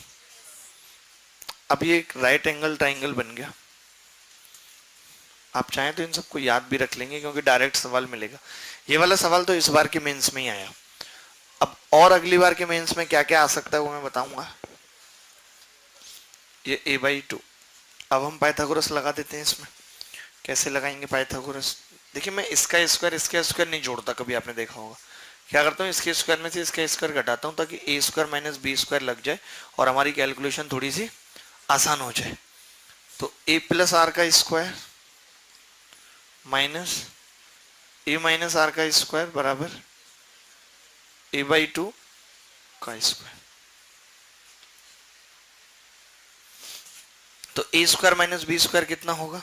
अब ये एक राइट एंगल ट्राइंगल बन गया। आप चाहें तो इन सबको याद भी रख लेंगे क्योंकि डायरेक्ट सवाल मिलेगा। ये वाला सवाल तो इस बार के मेंस में ही आया। अब और अगली बार के मेंस में क्या क्या आ सकता है वो मैं बताऊंगा। ये a/2। अब हम पाइथागोरस लगा देते हैं इसमें। कैसे लगाएंगे पाइथागोरस? देखिए, मैं इसका स्क्वायर नहीं जोड़ता, कभी आपने देखा होगा। क्या करता हूँ, इसके स्क्वायर में से इसका स्क्वायर घटाता हूँ ताकि a square minus B square लग जाए और हमारी कैलकुलेशन थोड़ी सी आसान हो जाए। तो a प्लस आर का square minus a minus R का स्क्वायर बराबर a/2 का स्क्वायर। तो a square minus B square कितना होगा,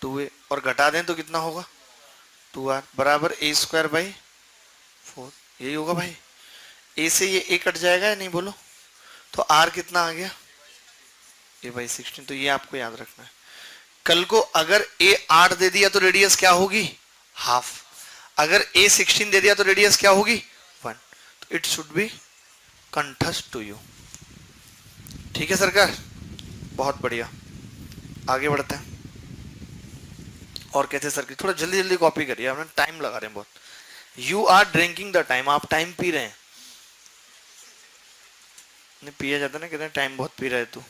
2a, और घटा दें तो कितना होगा, 2r बराबर a स्क्वायर बाई 4। यही होगा भाई। a से ये a कट जाएगा या नहीं, बोलो? तो r कितना आ गया, a/16। तो ये आपको याद रखना है। कल को अगर ए 8 दे दिया तो रेडियस क्या होगी? हाफ। अगर ए 16 दे दिया तो रेडियस क्या होगी? 1। तो इट शुड बी कंठस्थ टू यू। ठीक है सरकार, बहुत बढ़िया, आगे बढ़ते हैं। और कैसे सर की थोड़ा जल्दी जल्दी कॉपी करिए, आपने टाइम लगा रहे हैं बहुत। You are drinking the time, आप टाइम पी रहे हैं। नहीं पिया जाता ना, कहते हैं टाइम बहुत पी रहे तू।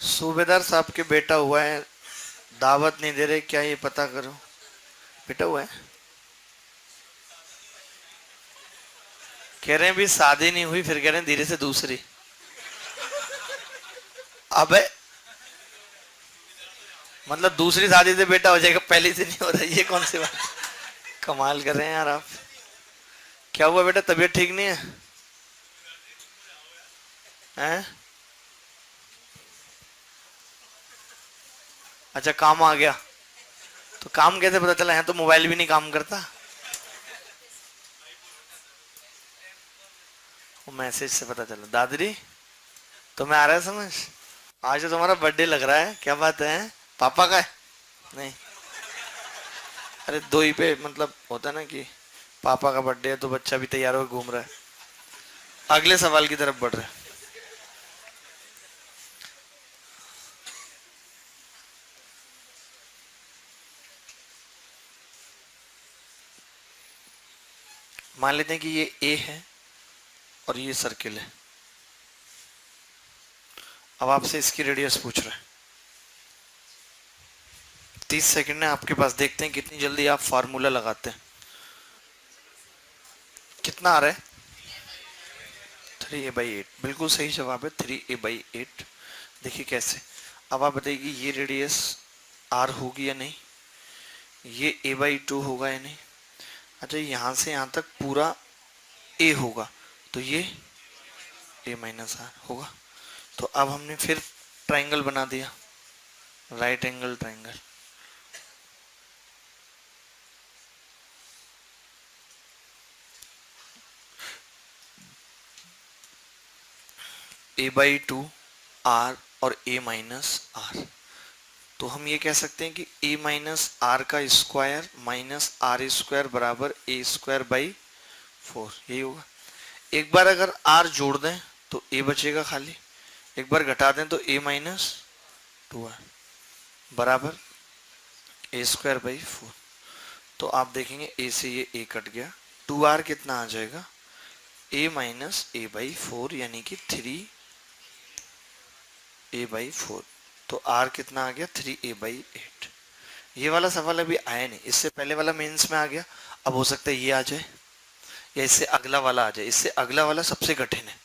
सूबेदार साहब के बेटा हुआ है, दावत नहीं दे रहे, क्या ये पता करो। बेटा हुआ है, कह रहे हैं भी शादी नहीं हुई, फिर कह रहे हैं धीरे से दूसरी। अबे मतलब दूसरी शादी से बेटा हो जाएगा, पहली से नहीं हो रहा, ये कौन सी बात? कमाल कर रहे हैं यार आप। क्या हुआ बेटा, तबीयत ठीक नहीं है? हैं? अच्छा काम आ गया, तो काम कैसे पता चला? है तो मोबाइल भी नहीं काम करता। वो मैसेज से पता चला। दादरी तुम्हें आ रहा है समझ? आज तो तुम्हारा बर्थडे लग रहा है, क्या बात है? पापा का है? नहीं, अरे दो ही पे मतलब होता है ना कि पापा का बर्थडे है तो बच्चा भी तैयार होकर घूम रहा है। अगले सवाल की तरफ बढ़ रहे हैं। मान लेते हैं कि ये ए है और ये सर्किल है। अब आपसे इसकी रेडियस पूछ रहे हैं। 30 सेकंड है आपके पास, देखते हैं कितनी जल्दी आप फार्मूला लगाते हैं। कितना आ रहा है? 3a/8, बिल्कुल सही जवाब है 3a/8। देखिए कैसे, अब आप बताइए कि ये रेडियस r होगी या नहीं, ये a/2 होगा या नहीं। अच्छा यहां से यहां तक पूरा a होगा, तो ये a-r होगा। तो अब हमने फिर ट्राइंगल बना दिया, right angle triangle. a/2 r और a-r, तो हम ये कह सकते हैं कि a-r का स्क्वायर माइनस r² बराबर a²/4, यही होगा। एक बार अगर r जोड़ दें तो a बचेगा खाली, एक बार घटा दें तो a-2r बराबर a²/4। तो आप देखेंगे a से ये a कट गया, 2r कितना आ जाएगा? a-a/4 यानी कि 3a/4। तो r कितना आ गया? 3a/8। ये वाला सवाल अभी आया नहीं, इससे पहले वाला मेंस में आ गया। अब हो सकता है ये आ जाए या इससे अगला वाला आ जाए। इससे अगला वाला सबसे कठिन है,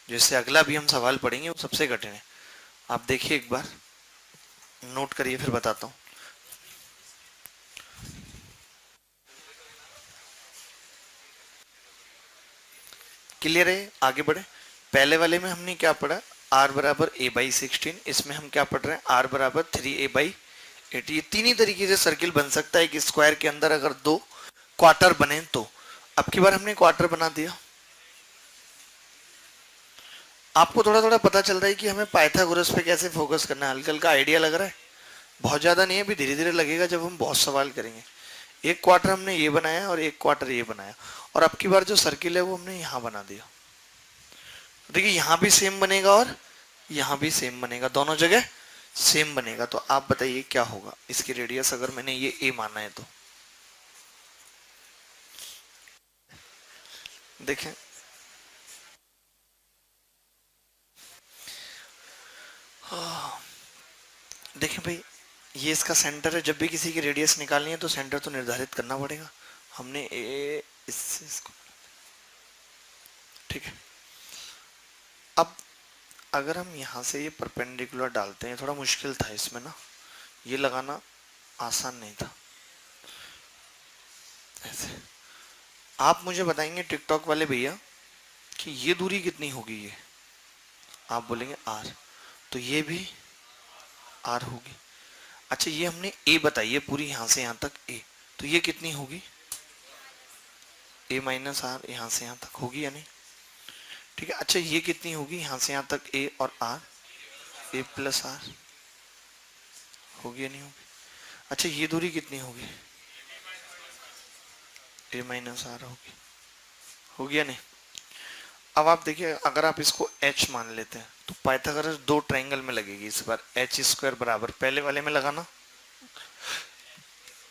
जो इससे अगला भी हम सवाल पढ़ेंगे वो सबसे कठिन है। आप देखिए एक बार, नोट करिए फिर बताता हूं। क्लियर है? आगे बढ़े। पहले वाले में हमने क्या पढ़ा? r बराबर a/16, इसमें हम क्या पढ़ रहे हैं? r बराबर 3a/8। ये तीन ही तरीके से सर्किल बन सकता है कि स्क्वायर के अंदर अगर दो क्वार्टर बने तो। अब की बार हमने क्वार्टर बना दिया। आपको थोड़ा थोड़ा पता चल रहा है कि हमें पाइथागोरस पे कैसे फोकस करना है, हल्का हल्का आइडिया लग रहा है। बहुत ज्यादा नहीं है, अभी धीरे धीरे लगेगा जब हम बहुत सवाल करेंगे। एक क्वार्टर हमने ये बनाया और एक क्वार्टर ये बनाया, और अब की बार जो सर्किल है वो हमने यहाँ बना दिया। देखिए यहाँ भी सेम बनेगा और यहाँ भी सेम बनेगा, दोनों जगह सेम बनेगा। तो आप बताइए क्या होगा इसकी रेडियस अगर मैंने ये a माना है तो? देखें देखें भाई, ये इसका सेंटर है। जब भी किसी की रेडियस निकालनी है तो सेंटर तो निर्धारित करना पड़ेगा। हमने ए इससे इसको, ठीक है। अब अगर हम यहाँ से ये परपेंडिकुलर डालते हैं, थोड़ा मुश्किल था इसमें ना, ये लगाना आसान नहीं था। ऐसे आप मुझे बताएंगे टिकटॉक वाले भैया कि ये दूरी कितनी होगी? ये आप बोलेंगे r, तो ये भी r होगी। अच्छा ये हमने a बताई है पूरी, यहाँ से यहाँ तक a, तो ये कितनी होगी? a-r यहाँ से यहाँ तक होगी या नहीं? ठीक है। अच्छा ये कितनी होगी? यहाँ से यहाँ तक a और r, ए प्लस आर होगी या नहीं होगी? अच्छा ये दूरी कितनी होगी? ए माइनस आर होगी या नहीं? अब आप देखिए, अगर आप इसको h मान लेते हैं तो पाइथागोरस दो ट्रायंगल में लगेगी इस बार। एच स्क्वायर बराबर पहले वाले में लगाना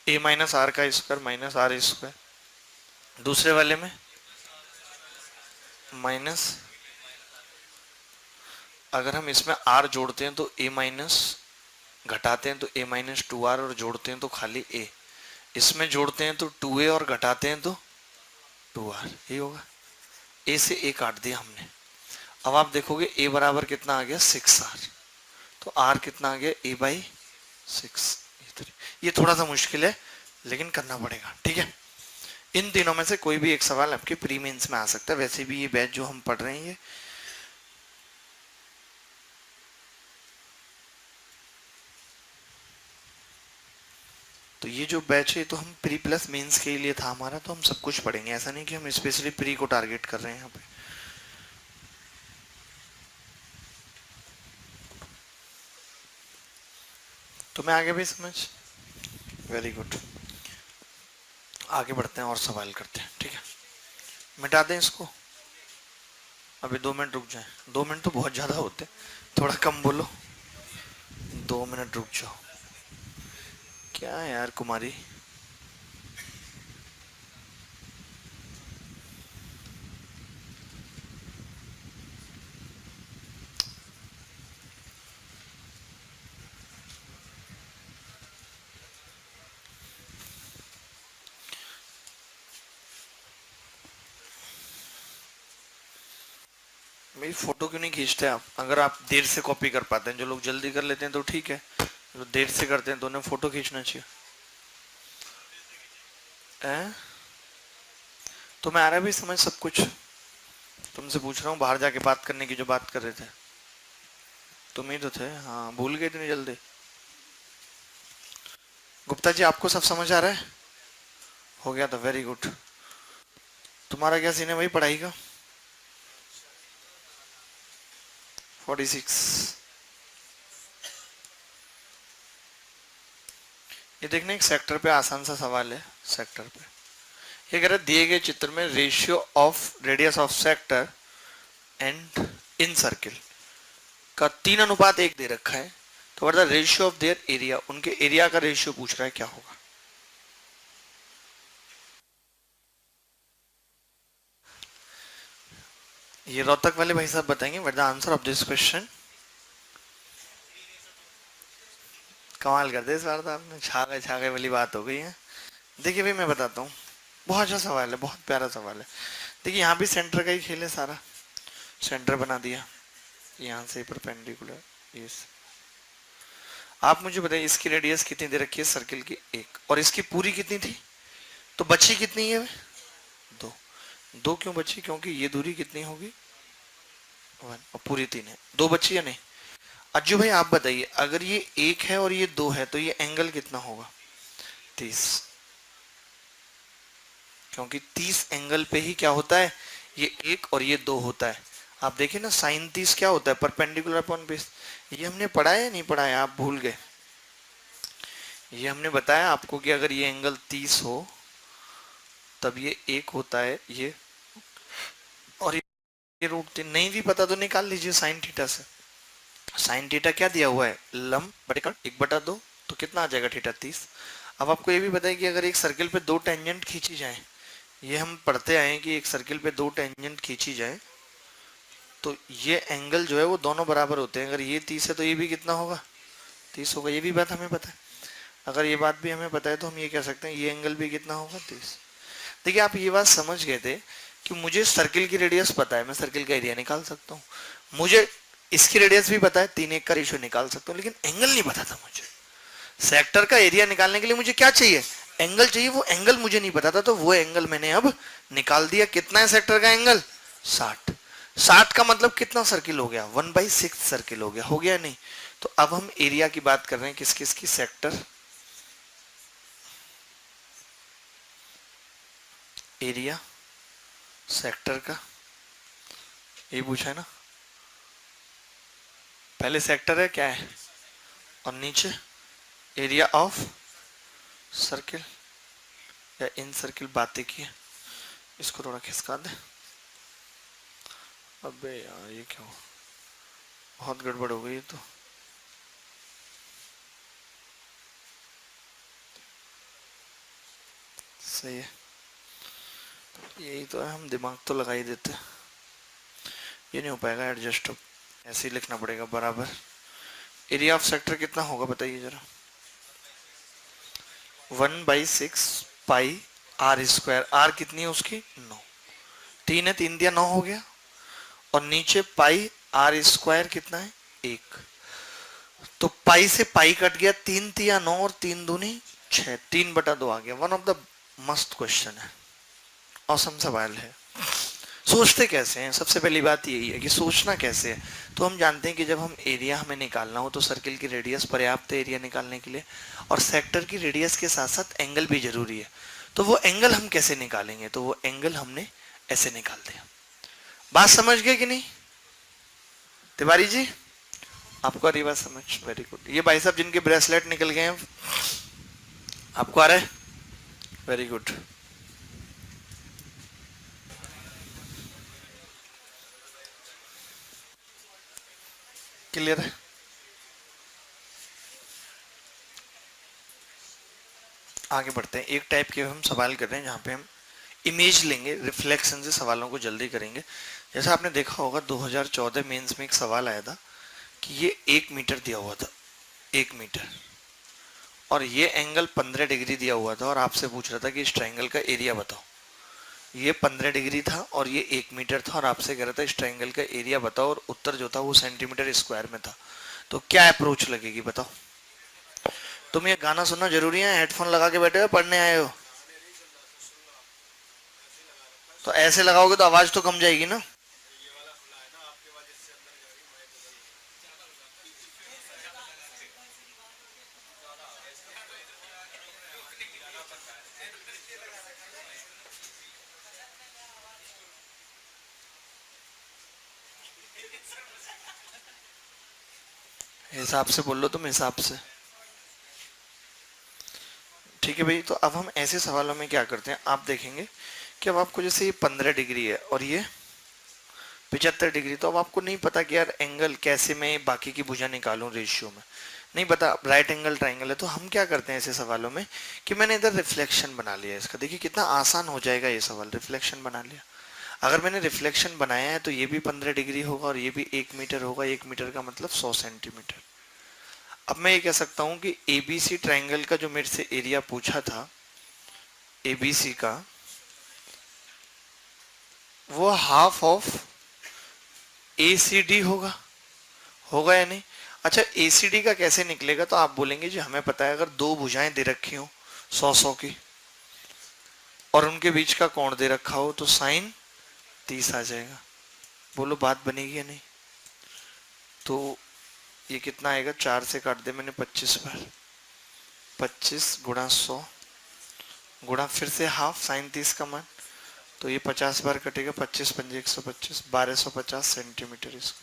ए माइनस आर का स्क्वायर माइनस आर स्क्वायर, दूसरे वाले में माइनस, अगर हम इसमें आर जोड़ते हैं तो ए माइनस, घटाते हैं तो ए माइनस टू आर, और जोड़ते हैं तो खाली ए, इसमें जोड़ते हैं तो टू ए और घटाते हैं तो टू आर, यही होगा। ए से ए काट दिया हमने। अब आप देखोगे ए बराबर कितना आ गया? 6r, तो r कितना आ गया? a by 6। ये थोड़ा सा मुश्किल है लेकिन करना पड़ेगा, ठीक है। इन तीनों में से कोई भी एक सवाल आपके प्री मेंस में आ सकता है। वैसे भी ये बैच जो हम पढ़ रहे हैं, ये तो ये जो बैच है तो हम प्री प्लस मेंस के लिए था हमारा, तो हम सब कुछ पढ़ेंगे। ऐसा नहीं कि हम स्पेशली प्री को टारगेट कर रहे हैं यहाँ पे। तो मैं आगे भी समझ, वेरी गुड। आगे बढ़ते हैं और सवाल करते हैं, ठीक है। मिटा दें इसको, अभी 2 मिनट रुक जाए। 2 मिनट तो बहुत ज्यादा होते, थोड़ा कम बोलो। 2 मिनट रुक जाओ। क्या है यार कुमारी, मेरी फोटो क्यों नहीं खींचते आप? अगर आप देर से कॉपी कर पाते हैं, जो लोग जल्दी कर लेते हैं तो ठीक है, जो देर से करते हैं तो उन्हें फोटो खींचना चाहिए। तो मैं आ रहा भी समझ सब कुछ, तुमसे पूछ रहा हूँ बाहर जाके बात करने की जो बात कर रहे थे, तुम ही तो थे। हाँ, भूल गए इतनी जल्दी। गुप्ता जी आपको सब समझ आ रहा है? हो गया तो वेरी गुड। तुम्हारा क्या सीन है भाई पढ़ाई का? 46। ये देखने एक सेक्टर पे आसान सा सवाल है। सेक्टर पे ये कह रहा है दिए गए चित्र में ratio of radius of sector and in circle का 3:1 दे रखा है, तो what the ratio of their area, उनके एरिया का रेशियो पूछ रहा है, क्या होगा? ये रोहतक वाले भाई साहब बताएंगे what the answer of this question. कमाल कर दे इस बार तो आपने, छा गए वाली बात हो गई है। देखिए भाई मैं बताता हूँ, बहुत अच्छा सवाल है, बहुत प्यारा सवाल है। देखिए यहाँ भी सेंटर का ही खेल है सारा। सेंटर बना दिया यहाँ से परपेंडिकुलर, यस। आप मुझे बताइए इसकी रेडियस कितनी दे रखी है सर्किल की? 1, और इसकी पूरी कितनी थी? तो बची कितनी है? 2। 2 क्यों बची? क्योंकि ये दूरी कितनी होगी? 1, और पूरी 3 है, 2 बची या नहीं? अज्जू भाई आप बताइए, अगर ये 1 है और ये 2 है तो ये एंगल कितना होगा? 30, क्योंकि 30 एंगल पे ही क्या होता है? ये 1 और ये 2 होता है। आप देखिए ना, साइन 30 क्या होता है? Perpendicular upon base. ये हमने पढ़ा है या नहीं पढ़ा है? आप भूल गए? ये हमने बताया आपको कि अगर ये एंगल 30 हो तब ये 1 होता है, ये, और ये √3। नहीं भी पता तो निकाल लीजिए साइन थीटा से। साइन थीटा क्या दिया हुआ है? लंब बटे कट 1/2, तो कितना आ जाएगा थीटा? 30। अब आपको ये भी बताया कि अगर एक सर्किल पे 2 टेंजेंट खींची जाए, ये हम पढ़ते आए कि एक सर्किल पे 2 टेंजेंट खींची जाए तो ये एंगल जो है वो दोनों बराबर होते हैं। अगर ये 30 है तो ये भी कितना होगा? 30 होगा। ये भी बात हमें पता है। अगर ये बात भी हमें पता है तो हम ये कह सकते हैं ये एंगल भी कितना होगा? 30। देखिए आप ये बात समझ गए थे कि मुझे सर्किल की रेडियस पता है, मैं सर्किल का एरिया निकाल सकता हूँ। मुझे इसकी रेडियस भी पता है, 3:1 का रेशियो निकाल सकता हूँ, लेकिन एंगल नहीं पता था मुझे। सेक्टर का एरिया निकालने के लिए मुझे क्या चाहिए? एंगल चाहिए। वो एंगल मुझे नहीं पता था, तो वो एंगल मैंने अब निकाल दिया। कितना है सेक्टर का एंगल? 60। 60 का मतलब कितना सर्किल हो गया? 1/6 सर्किल हो गया। हो गया नहीं? तो अब हम एरिया की बात कर रहे हैं, किस किस की? सेक्टर एरिया सेक्टर का, ये पूछा है ना। पहले सेक्टर है क्या है, और नीचे एरिया ऑफ सर्किल या इन सर्किल, बातें की है। इसको थोड़ा खिसका दे। अबे यार ये क्या हुआ, बहुत गड़बड़ हो गई तो। सही है, यही तो है, हम दिमाग तो लगा ही देते। ये नहीं हो पाएगा एडजस्ट, अब ऐसे ही लिखना पड़ेगा बराबर। एरिया ऑफ सेक्टर कितना होगा बताइए जरा। 1/6 पाई आर स्क्वायर। आर कितनी है उसकी, 9। 3 है, 3 दिया 9 हो गया। और नीचे पाई आर स्क्वायर कितना है, 1। तो पाई से पाई कट गया, 3 तिया 9 और 3 दूनी 6, 3/2 आ गया। वन ऑफ द मस्त क्वेश्चन है, औसम सवाल है। सोचते कैसे हैं, सबसे पहली बात यही है कि सोचना कैसे है। तो हम जानते हैं कि जब हम एरिया हमें निकालना हो तो सर्किल की रेडियस पर्याप्त है एरिया निकालने के लिए, और सेक्टर की रेडियस के साथ साथ एंगल भी जरूरी है। तो वो एंगल हम कैसे निकालेंगे, तो वो एंगल हमने ऐसे निकाल दिया। बात समझ गए कि नहीं तिवारी जी, आपको आ रही बात समझ, वेरी गुड। ये भाई साहब जिनके ब्रेसलेट निकल गए हैं, आपको आ रहा है, वेरी गुड। क्लियर है। आगे बढ़ते हैं। एक टाइप के हम सवाल कर रहे हैं जहाँ पे हम इमेज लेंगे, रिफ्लेक्शन से सवालों को जल्दी करेंगे। जैसा आपने देखा होगा 2014 मेंस में एक सवाल आया था कि ये 1 मीटर दिया हुआ था, 1 मीटर, और ये एंगल 15 डिग्री दिया हुआ था, और आपसे पूछ रहा था कि इस ट्रायंगल का एरिया बताओ। ये 15 डिग्री था और ये 1 मीटर था, और आपसे कह रहा था इस ट्रायंगल का एरिया बताओ, और उत्तर जो था वो सेंटीमीटर स्क्वायर में था। तो क्या अप्रोच लगेगी बताओ। तुम ये गाना सुनना जरूरी है, हेडफोन लगा के बैठे हो, पढ़ने आए हो? तो ऐसे लगाओगे तो आवाज तो कम जाएगी ना। हिसाब से बोल लो तुम, हिसाब से। ठीक है भाई, तो अब हम ऐसे सवालों में क्या करते हैं, आप देखेंगे कि अब आपको जैसे ये 15 डिग्री है और ये 75 डिग्री, तो अब आपको नहीं पता कि यार एंगल कैसे मैं बाकी की भुजा निकालूं रेशियो में, नहीं पता। राइट एंगल ट्राइंगल है, तो हम क्या करते हैं ऐसे सवालों में कि मैंने इधर रिफ्लेक्शन बना लिया इसका। देखिए कितना आसान हो जाएगा ये सवाल, रिफ्लेक्शन बना लिया। अगर मैंने रिफ्लेक्शन बनाया है तो ये भी 15 डिग्री होगा और ये भी 1 मीटर होगा। 1 मीटर का मतलब 100 सेंटीमीटर। अब मैं ये कह सकता हूं कि एबीसी ट्राइंगल का जो मेरे से एरिया पूछा था, एबीसी का, वो हाफ ऑफ एसीडी होगा। होगा या नहीं? अच्छा, एसीडी का कैसे निकलेगा, तो आप बोलेंगे जी हमें पता है, अगर दो भुजाएं दे रखी हो 100-100 की और उनके बीच का कोण दे रखा हो तो साइन 30 आ जाएगा। बोलो बात बनेगी या नहीं? तो ये कितना आएगा, 4 से काट दे मैंने 25 बार, 25 गुणा 100 गुणा फिर से हाफ साइन 30 का मान, तो ये 50 बार कटेगा, 25 पंजे 125, 1250 सेंटीमीटर इसको।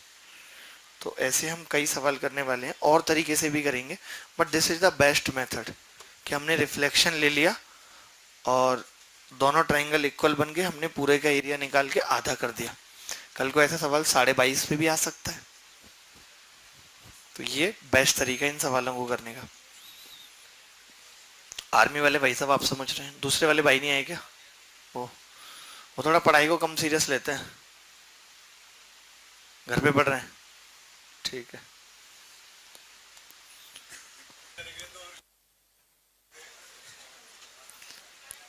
तो ऐसे हम कई सवाल करने वाले हैं, और तरीके से भी करेंगे, but this is the best method कि हमने रिफ्लेक्शन ले लिया और दोनों ट्राइंगल इक्वल बन गए, हमने पूरे का एरिया निकाल के आधा कर दिया। कल को ऐसा सवाल 22.5 पे भी आ सकता है। तो ये बेस्ट तरीका इन सवालों को करने का। आर्मी वाले भाई साहब आप समझ रहे हैं, दूसरे वाले भाई नहीं आए क्या? वो थोड़ा पढ़ाई को कम सीरियस लेते हैं, घर पे पढ़ रहे हैं, ठीक है।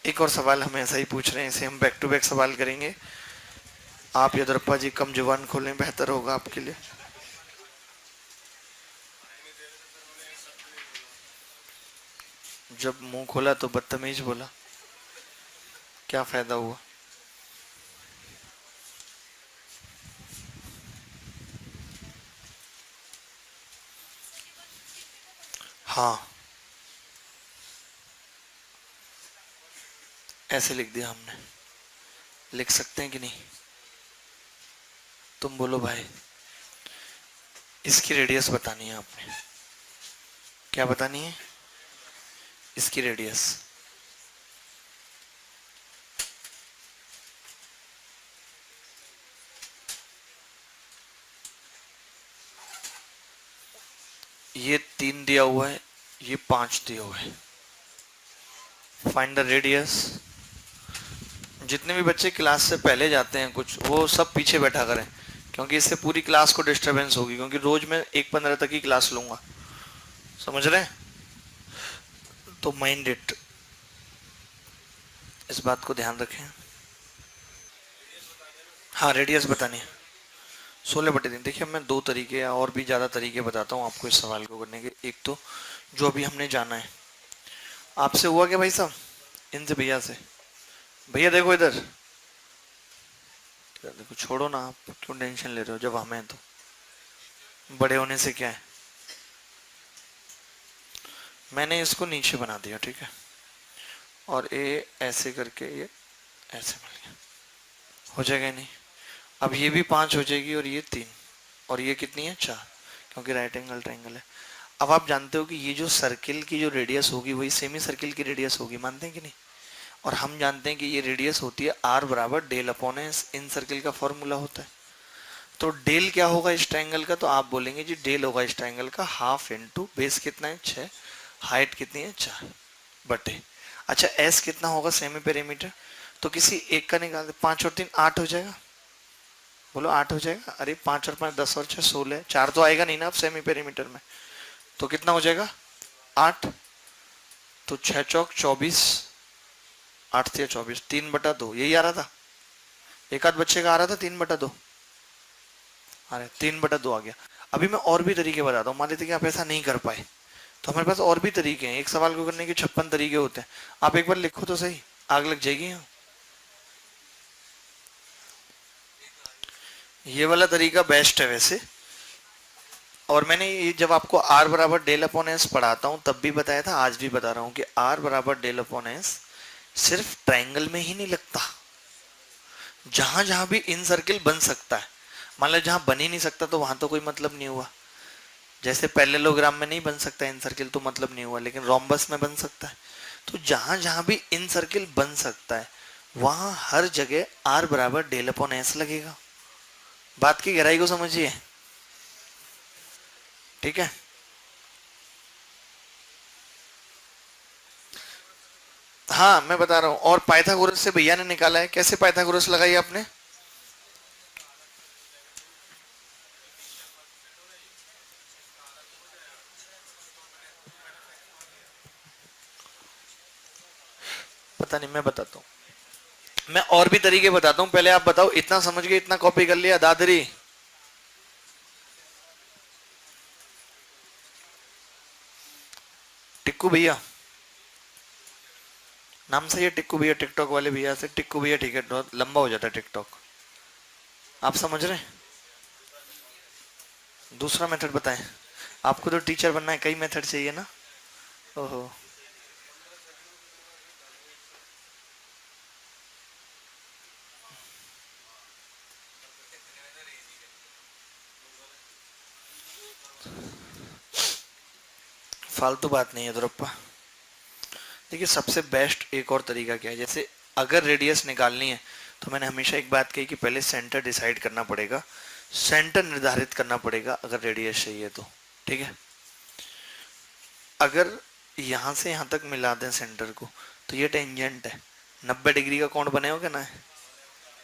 एक और सवाल हम ऐसा ही पूछ रहे हैं, इसे हम बैक टू बैक सवाल करेंगे। आप यदरप्पा जी कम जुबान खोलें, बेहतर होगा आपके लिए। जब मुंह खोला तो बदतमीज बोला, क्या फायदा हुआ? हाँ, ऐसे लिख दिया हमने, लिख सकते हैं कि नहीं? तुम बोलो भाई। इसकी रेडियस बतानी है आपने। क्या बतानी है? इसकी रेडियस। ये 3 दिया हुआ है, ये 5 दिया हुआ है। Find the radius. जितने भी बच्चे क्लास से पहले जाते हैं कुछ, वो सब पीछे बैठा करें, क्योंकि इससे पूरी क्लास को डिस्टरबेंस होगी, क्योंकि रोज मैं 1:15 तक ही क्लास लूंगा। समझ रहे हैं? तो माइंड इट, इस बात को ध्यान रखें। हाँ, रेडियस बतानी है 16/3। देखिए मैं 2 तरीके या और भी ज़्यादा तरीके बताता हूँ आपको इस सवाल को करने के। एक तो जो अभी हमने जाना है, आपसे हुआ क्या भाई साहब? इनसे, भैया से। भैया देखो इधर, देखो छोड़ो ना, आप क्यों टेंशन ले रहे हो जब हमें तो बड़े होने से क्या है। मैंने इसको नीचे बना दिया, ठीक है, और ये ऐसे करके ये ऐसे मिल गया, हो जाएगा नहीं? अब ये भी 5 हो जाएगी और ये 3, और ये कितनी है? 4, क्योंकि राइट एंगल ट्रायंगल है। अब आप जानते हो कि ये जो सर्किल की जो रेडियस होगी वही सेमी सर्किल की रेडियस होगी, मानते हैं कि नहीं? और हम जानते हैं कि ये रेडियस होती है r बराबर del upon S, in circle का फॉर्मूला होता है। तो डेल क्या होगा इस ट्रायंगल का? तो आप बोलेंगे जी डेल होगा इस ट्रायंगल का हाफ इंटू बेस कितना है 6, हाइट कितनी है 4 बटे। अच्छा एस कितना होगा सेमी पेरीमीटर? तो किसी एक का निकाल दे, 5 और 3 8 हो जाएगा। बोलो 8 हो जाएगा। अरे 5 और 5 10 और 6 16, 4 तो आएगा नहीं ना अब सेमी पेरीमीटर में, तो कितना हो जाएगा? 8। तो 6 चौक 24, 8 से 24, 3/2 यही आ रहा था। एक आध बच्चे का आ रहा था 3/2, अरे 3/2 आ गया। अभी मैं और भी तरीके बताता हूँ, मान लेते कि आप ऐसा नहीं कर पाए, तो हमारे पास और भी तरीके हैं। एक सवाल को करने के 56 तरीके होते हैं। आप एक बार लिखो तो सही, आग लग जाएगी यहाँ। ये वाला तरीका बेस्ट है वैसे। और मैंने ये जब आपको r बराबर डेल अपॉन एस पढ़ाता हूँ तब भी बताया था, आज भी बता रहा हूँ कि r बराबर डेल अपॉन एस सिर्फ ट्रायंगल में ही नहीं लगता, जहां जहां भी इन सर्किल बन सकता है। मान लो जहां बन ही नहीं सकता तो वहां तो कोई मतलब नहीं हुआ। जैसे पैरेललोग्राम में नहीं बन सकता इन सर्किल तो मतलब नहीं हुआ, लेकिन रोम्बस में बन सकता है। तो जहां जहां भी इन सर्किल बन सकता है वहां हर जगह r बराबर डेल अपॉन एस लगेगा। बात की गहराई को समझिए, ठीक है? हाँ मैं बता रहा हूं। और पाइथागोरस से भैया ने निकाला है, कैसे पाइथागोरस लगाई आपने? पता नहीं, मैं बताता हूं। मैं और भी तरीके बताता हूं, पहले आप बताओ इतना समझ गए, इतना कॉपी कर लिया? दादरी टिक्कू भैया, नाम सही है टिक्कू भैया, टिकटॉक वाले भैया से टिक्कू भैया, ठीक है, बहुत लंबा हो जाता है टिकटॉक। आप समझ रहे हैं? दूसरा मेथड बताएं। आपको तो टीचर बनना है, कई मेथड चाहिए ना। ओहो, फालतू बात नहीं है द्रुप्पा। देखिए सबसे बेस्ट एक और तरीका क्या है, जैसे अगर रेडियस निकालनी है तो मैंने हमेशा एक बात कही कि पहले सेंटर डिसाइड करना पड़ेगा, सेंटर निर्धारित करना पड़ेगा अगर रेडियस चाहिए तो, ठीक है? अगर यहां से यहां तक मिला दें सेंटर को तो ये टेंजेंट है, 90 डिग्री का कोण बनेगा क्या? ना है,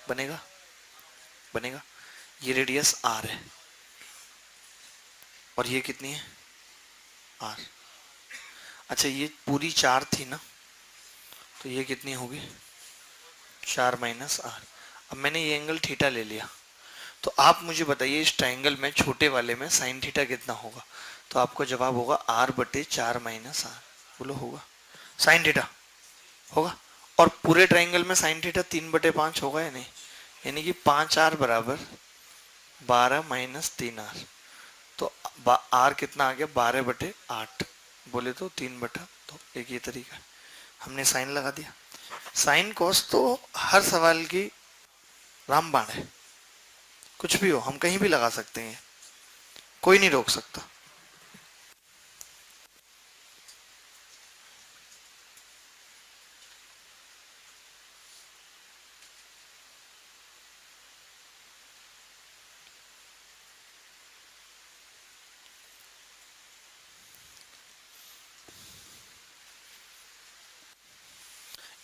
बनेगा, बनेगा। ये रेडियस r है और ये कितनी है? r। अच्छा ये पूरी 4 थी ना, तो ये कितनी होगी? 4 माइनस r। अब मैंने ये एंगल थीटा ले लिया, तो आप मुझे बताइए इस ट्राइंगल में छोटे वाले में साइन थीटा कितना होगा? तो आपको जवाब होगा r/4 माइनस r। बोलो होगा? साइन थीटा होगा। और पूरे ट्राइंगल में साइन थीटा 3/5 होगा या नहीं? यानी कि 5r बराबर 12 माइनस 3r। तो r कितना आ गया? 12/8। बोले तो 3/2। एक ये तरीका, हमने साइन लगा दिया। साइन कॉस तो हर सवाल की रामबाण है, कुछ भी हो हम कहीं भी लगा सकते हैं, कोई नहीं रोक सकता।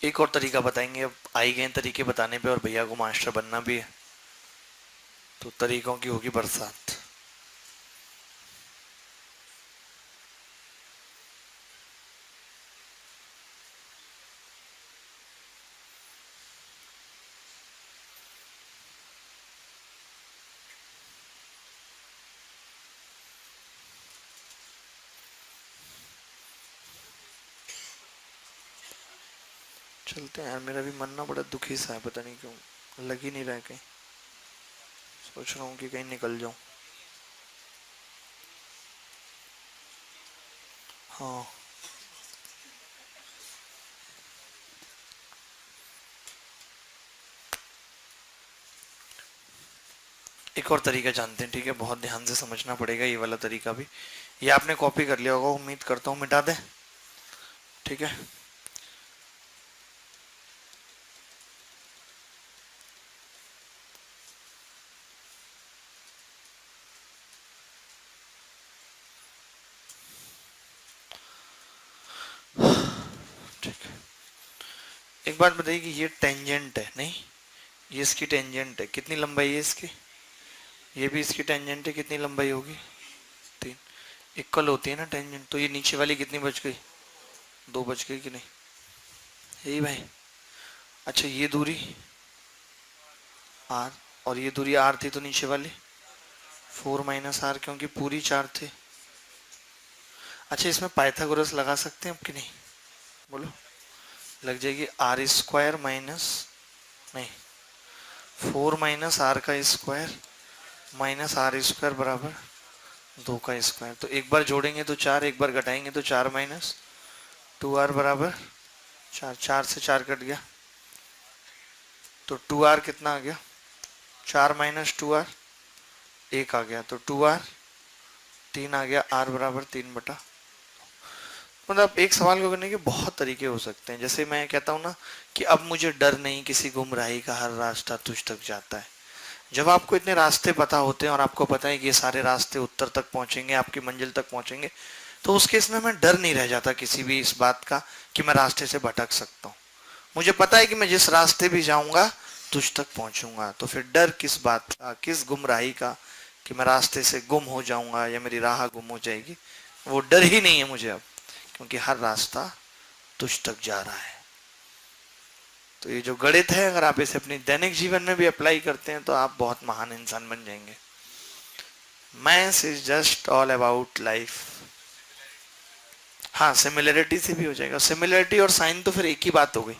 एक और तरीका बताएंगे, अब आई गए तरीके बताने पे और भैया को मास्टर बनना भी है, तो तरीकों की होगी बरसात। चलते हैं यार, मेरा भी मन ना बड़ा दुखी सा है, पता नहीं क्यों, लग ही नहीं रहा है कहीं। सोच रहा हूँ कि कहीं निकल जाऊं। हाँ, एक और तरीका जानते हैं, ठीक है, बहुत ध्यान से समझना पड़ेगा ये वाला तरीका भी। ये आपने कॉपी कर लिया होगा, उम्मीद करता हूँ, मिटा दें, ठीक है। ठीक है, एक बात बताइए कि ये टेंजेंट है, नहीं, ये इसकी टेंजेंट है, कितनी लंबाई है इसकी, ये भी इसकी टेंजेंट है, कितनी लंबाई होगी, 3। इक्वल होती है ना टेंजेंट, तो ये नीचे वाली कितनी बच गई, 2 बच गई कि नहीं, यही भाई। अच्छा, ये दूरी r, और ये दूरी r थी, तो नीचे वाली 4 माइनस आर, क्योंकि पूरी 4 थी। अच्छा, इसमें पाइथागोरस लगा सकते हैं अब कि नहीं, बोलो। लग जाएगी आर स्क्वायर माइनस, नहीं, 4 माइनस आर का स्क्वायर माइनस आर स्क्वायर बराबर 2 का स्क्वायर। तो एक बार जोड़ेंगे तो 4, एक बार घटाएंगे तो 4 माइनस 2r बराबर 4, 4 से 4 कट गया, तो 2r कितना आ गया, 4 माइनस 2r 1 आ गया, तो 2r 3 आ गया, r बराबर 3/। मतलब एक सवाल को करने के बहुत तरीके हो सकते हैं। जैसे मैं कहता हूँ ना कि अब मुझे डर नहीं किसी गुमराही का, हर रास्ता तुझ तक जाता है। जब आपको इतने रास्ते पता होते हैं और आपको पता है कि ये सारे रास्ते उत्तर तक पहुंचेंगे, आपकी मंजिल तक पहुंचेंगे, तो उस केस में मैं डर नहीं रह जाता किसी भी इस बात का कि मैं रास्ते से भटक सकता हूँ। मुझे पता है कि मैं जिस रास्ते भी जाऊंगा तुझ तक पहुंचूंगा, तो फिर डर किस बात का, किस गुमराही का कि मैं रास्ते से गुम हो जाऊंगा या मेरी राह गुम हो जाएगी, वो डर ही नहीं है मुझे अब, क्योंकि हर रास्ता तुझ तक जा रहा है। तो ये जो गणित है, अगर आप इसे अपने दैनिक जीवन में भी अप्लाई करते हैं तो आप बहुत महान इंसान बन जाएंगे। Maths is just all about life. हाँ, सिमिलरिटी से भी हो जाएगा, सिमिलरिटी और साइन तो फिर एक ही बात हो गई,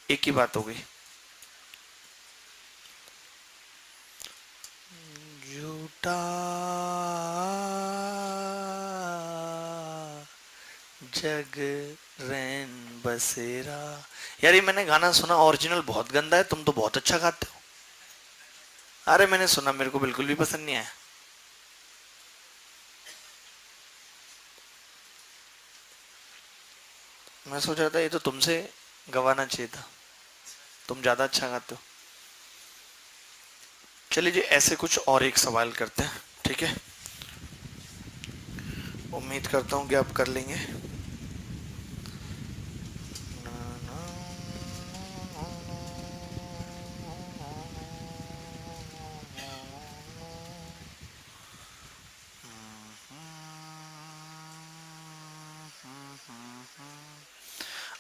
एक ही बात हो गई। झूठा जग रैन बसेरा। यार ये मैंने गाना सुना, ओरिजिनल बहुत गंदा है, तुम तो बहुत अच्छा गाते हो। अरे मैंने सुना, मेरे को बिल्कुल भी पसंद नहीं आया। मैं सोच रहा था ये तो तुमसे गवाना चाहिए था, तुम ज्यादा अच्छा गाते हो। चलिए जी, ऐसे कुछ और एक सवाल करते हैं, ठीक है। उम्मीद करता हूँ कि आप कर लेंगे।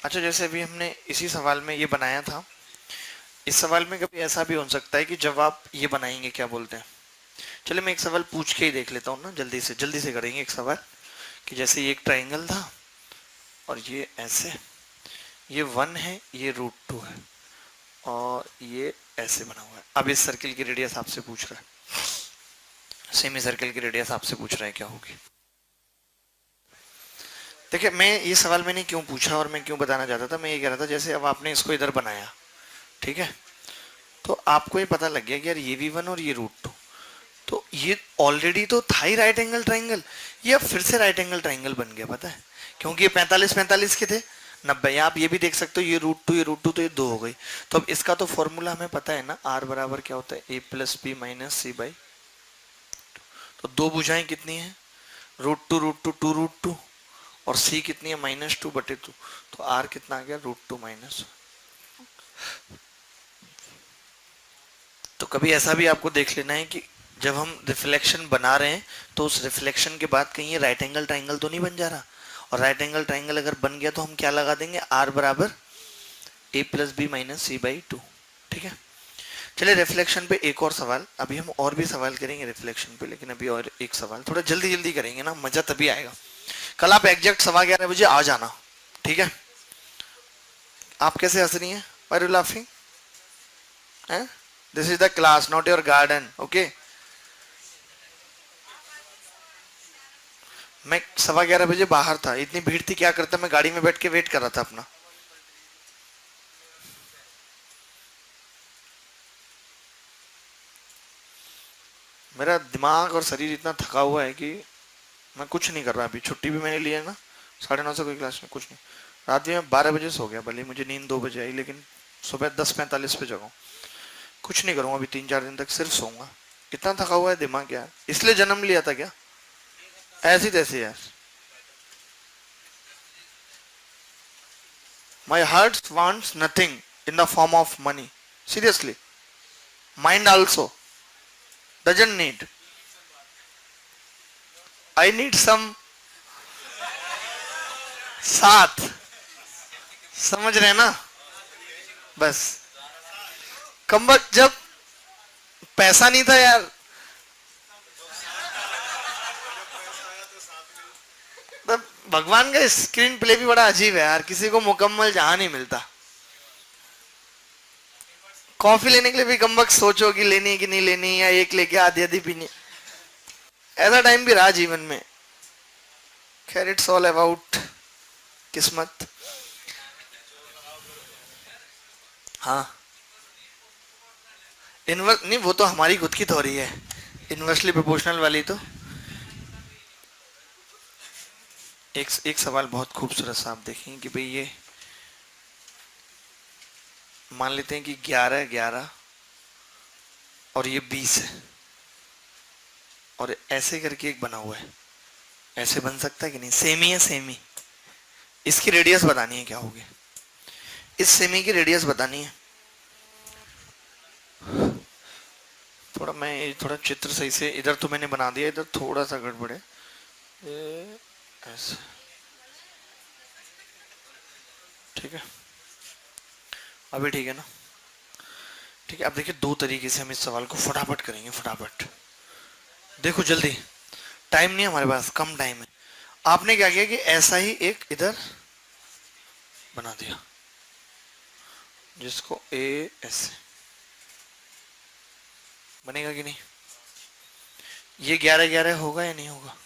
अच्छा, जैसे अभी हमने इसी सवाल में ये बनाया था, इस सवाल में कभी ऐसा भी हो सकता है कि जब आप ये बनाएंगे, क्या बोलते हैं, चलिए मैं एक सवाल पूछ के ही देख लेता हूँ ना, जल्दी से करेंगे एक सवाल कि जैसे ये एक ट्राइंगल था और ये ऐसे, ये 1 है, ये √2 है, और ये ऐसे बना हुआ है। अब इस सर्किल की रेडियस आपसे पूछ रहा है, सेमी सर्किल की रेडियस आपसे पूछ रहा है क्या होगी। देखिए, मैं ये सवाल मैंने क्यों पूछा और मैं क्यों बताना चाहता था, मैं ये कह रहा था जैसे अब आपने इसको इधर बनाया, ठीक है, तो आपको ये पता लग गया कि यार ये V1 और ये √2, तो ये ऑलरेडी तो था ही राइट एंगल ट्राइंगल, ये अब फिर से राइट एंगल ट्राइंगल बन गया, पता है क्योंकि ये 45 के थे, 90। आप ये भी देख सकते हो, ये √2 ये √2 तो ये 2 हो गई। तो अब इसका तो फॉर्मूला हमें पता है ना, R बराबर क्या होता है, A + B - C/, तो दो भुजाएं कितनी है, √2 √2 2√2, और C कितनी है -2/2, तो R कितना आ गया √2 -। तो कभी ऐसा भी आपको देख लेना है कि जब हम रिफ्लेक्शन बना रहे हैं तो उस रिफ्लेक्शन के बाद कहीं राइट एंगल ट्राइंगल तो नहीं बन जा रहा, और राइट एंगल ट्राइंगल अगर बन गया तो हम क्या लगा देंगे, R बराबर A + B - C/2। ठीक है, चलिए रिफ्लेक्शन पे एक और सवाल, अभी हम और भी सवाल करेंगे रिफ्लेक्शन पे, लेकिन अभी और एक सवाल थोड़ा जल्दी जल्दी करेंगे ना, मजा तभी आएगा। कल आप एग्जैक्ट 11:15 बजे आ जाना, ठीक है। आप कैसे हंस रही हैं, why are you laughing, this is the class not your garden, okay. मैं 11:15 बजे बाहर था, इतनी भीड़ थी, क्या करता, मैं गाड़ी में बैठ के वेट कर रहा था अपना। मेरा दिमाग और शरीर इतना थका हुआ है कि मैं कुछ नहीं कर रहा। अभी छुट्टी भी मैंने ली है ना, 9:30 से कोई क्लास में कुछ नहीं। रात में 12 बजे सो गया, भले मुझे नींद 2 बजे आई, लेकिन सुबह 10:45 पे जगा। कुछ नहीं करूंगा अभी 3-4 दिन तक, सिर्फ सोऊंगा। इतना थका हुआ है दिमाग यार, इसलिए जन्म लिया था क्या, ऐसी तैसी यार। My heart wants nothing in the form of money. Seriously. Mind also doesn't need. I need some साथ, समझ रहे ना, बस। कमबख्त जब पैसा नहीं था यार, तब भगवान का स्क्रीन प्ले भी बड़ा अजीब है यार, किसी को मुकम्मल जहां नहीं मिलता। कॉफी लेने के लिए भी कमबख्त सोचो कि लेनी है कि नहीं लेनी, या एक लेके आधी आधी पीनी, ऐसा टाइम भी रहा जीवन में। खैर, इट्स ऑल अबाउट किस्मत। हाँ, इनवर्स नहीं, वो तो हमारी खुद की थ्योरी है, इनवर्सली प्रोपोर्शनल वाली। तो एक सवाल बहुत खूबसूरत सा आप देखें कि भाई ये मान लेते हैं कि 11 और ये 20 है, और ऐसे करके एक बना हुआ है, ऐसे बन सकता है कि नहीं, सेमी है, सेमी। इसकी रेडियस बतानी है क्या होगी, इस सेमी की रेडियस बतानी है। थोड़ा मैं थोड़ा चित्र सही से, इधर तो मैंने बना दिया, इधर थोड़ा सा गड़बड़ है, ऐसे, ठीक है, अभी ठीक है ना। ठीक है, अब देखिए 2 तरीके से हम इस सवाल को फटाफट करेंगे, फटाफट देखो, जल्दी, टाइम नहीं है हमारे पास, कम टाइम है। आपने क्या किया कि ऐसा ही एक इधर बना दिया, जिसको ए ऐसे बनेगा कि नहीं, ये 11 होगा या नहीं होगा,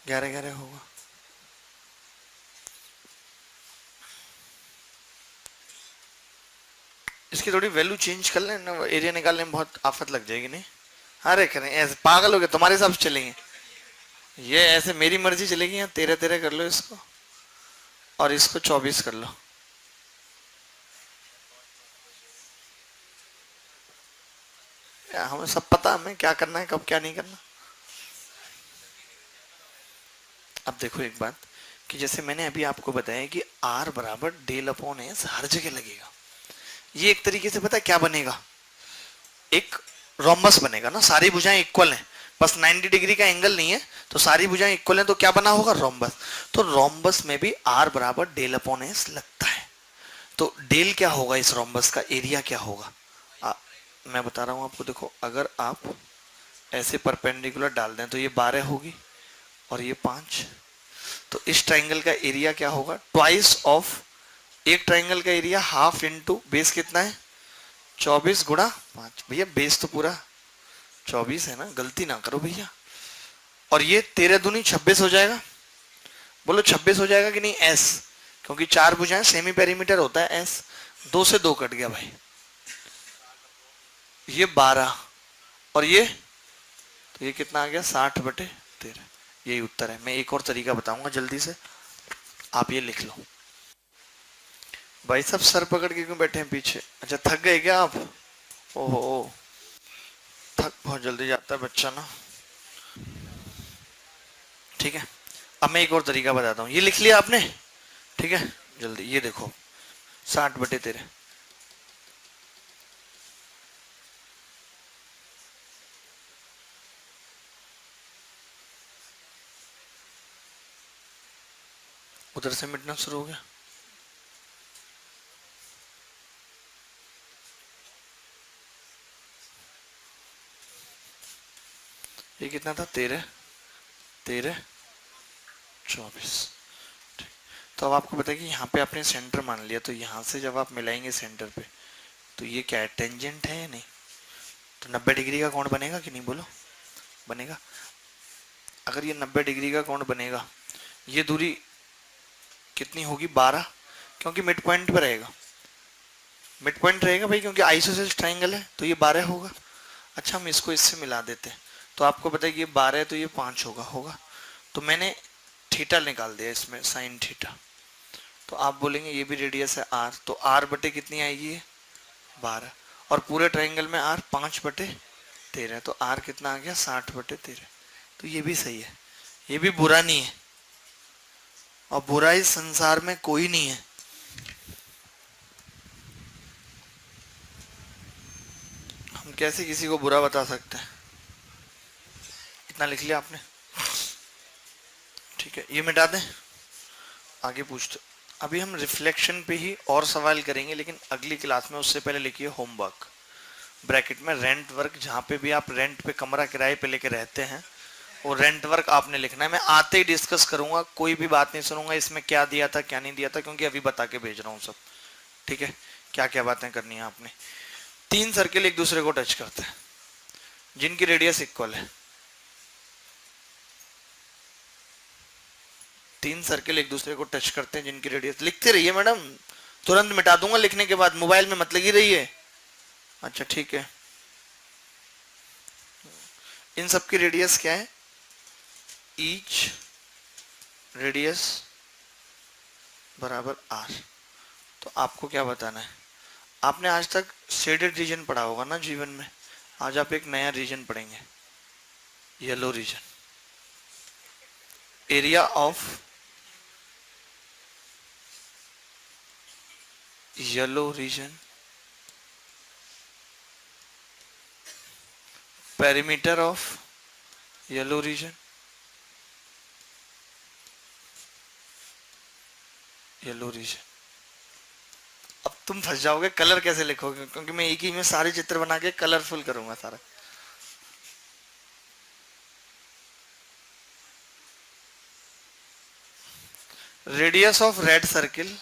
11 होगा। इसकी थोड़ी वैल्यू चेंज कर लें ना, एरिया निकालने में बहुत आफत लग जाएगी, नहीं। अरे करें ऐसे, पागल हो गए, तुम्हारे हिसाब से चलेंगे ये, ऐसे मेरी मर्जी चलेगी, या 13 कर लो इसको, और इसको 24 कर लो। हमें सब पता, हमें क्या करना है, कब क्या नहीं करना। अब देखो एक बात, कि जैसे मैंने अभी आपको बताया कि R बराबर del/S हर जगह लगेगा। ये एक तरीके से पता है क्या बनेगा, एक रोम्बस बनेगा ना, सारी भुजाएं इक्वल हैं, बस 90 डिग्री का एंगल नहीं है, तो सारी भुजाएं इक्वल हैं, तो क्या बना होगा, रोम्बस। तो रोम्बस में भी R बराबर del/S लगता है। तो डेल क्या होगा, इस रोम्बस का एरिया क्या होगा, मैं बता रहा हूं आपको। देखो, अगर आप ऐसे परपेंडिकुलर डाल दें तो ये 12 होगी, और ये 5, तो इस ट्राइंगल का एरिया क्या होगा, ट्वाइस ऑफ, एक ट्राइंगल का एरिया हाफ इंटू बेस कितना है, 24 गुणा 5। भैया बेस तो पूरा 24 है ना, गलती ना करो भैया। और ये 13 दूनी 26 हो जाएगा, बोलो 26 हो जाएगा कि नहीं, एस, क्योंकि 4 भुजाएं, सेमी पेरीमीटर होता है एस। 2 से 2 कट गया भाई, ये 12, और ये तो ये कितना आ गया 60/13। यही उत्तर है। मैं एक और तरीका बताऊंगा जल्दी से, आप ये लिख लो। भाई साहब सर पकड़ के क्यों बैठे हैं पीछे? अच्छा थक गए क्या आप? ओहो, थक बहुत जल्दी जाता है बच्चा ना। ठीक है, अब मैं एक और तरीका बताता हूँ। ये लिख लिया आपने? ठीक है, जल्दी ये देखो 60/13। उधर से मिटना शुरू हो गया। ये कितना था? 13 13 24। तो अब आपको पता है कि यहाँ पे आपने सेंटर मान लिया, तो यहाँ से जब आप मिलाएंगे सेंटर पे, तो ये क्या है? टेंजेंट है या नहीं? तो 90 डिग्री का कोण बनेगा कि नहीं? बोलो, बनेगा। अगर ये 90 डिग्री का कोण बनेगा, ये दूरी कितनी होगी? 12, क्योंकि मिड पॉइंट पे रहेगा। मिड पॉइंट रहेगा भाई, क्योंकि आइसोसेलेस ट्राइंगल है, तो ये 12 होगा। अच्छा हम इसको इससे मिला देते हैं, तो आपको पता है कि ये 12 है, तो ये 5 होगा। तो मैंने थीटा निकाल दिया इसमें, साइन थीटा। तो आप बोलेंगे ये भी रेडियस है r, तो r बटे कितनी आएगी? 12। और पूरे ट्राइंगल में r 5/13, तो r कितना आ गया? 60/13। तो ये भी सही है, ये भी बुरा नहीं है, और बुरा इस संसार में कोई नहीं है। हम कैसे किसी को बुरा बता सकते हैं? इतना लिख लिया आपने? ठीक है, ये मिटा दें, आगे पूछते। अभी हम रिफ्लेक्शन पे ही और सवाल करेंगे, लेकिन अगली क्लास में। उससे पहले लिखिए होमवर्क ब्रैकेट में रेंट वर्क। जहाँ पे भी आप रेंट पे कमरा किराए पे लेके रहते हैं, वो रेंट वर्क आपने लिखना है। मैं आते ही डिस्कस करूंगा, कोई भी बात नहीं सुनूंगा इसमें क्या दिया था क्या नहीं दिया था, क्योंकि अभी बता के भेज रहा हूँ सब। ठीक है, क्या क्या बातें करनी है आपने। 3 सर्किल एक दूसरे को टच करते हैं जिनकी रेडियस इक्वल है। 3 सर्किल एक दूसरे को टच करते हैं जिनकी रेडियस, लिखते रहिए मैडम, तुरंत मिटा दूंगा लिखने के बाद, मोबाइल में मत लगी रहिए। अच्छा ठीक है, इन सब की रेडियस क्या है? ईच रेडियस बराबर r। तो आपको क्या बताना है? आपने आज तक शेडेड रीजन पढ़ा होगा ना जीवन में, आज आप एक नया रीजन पढ़ेंगे, yellow region. Area of yellow region, perimeter of yellow region, yellow region. अब तुम फंस जाओगे, कलर कैसे लिखोगे, क्योंकि मैं एक ही में सारे चित्र बना के कलरफुल करूंगा सारा। Radius of red circle,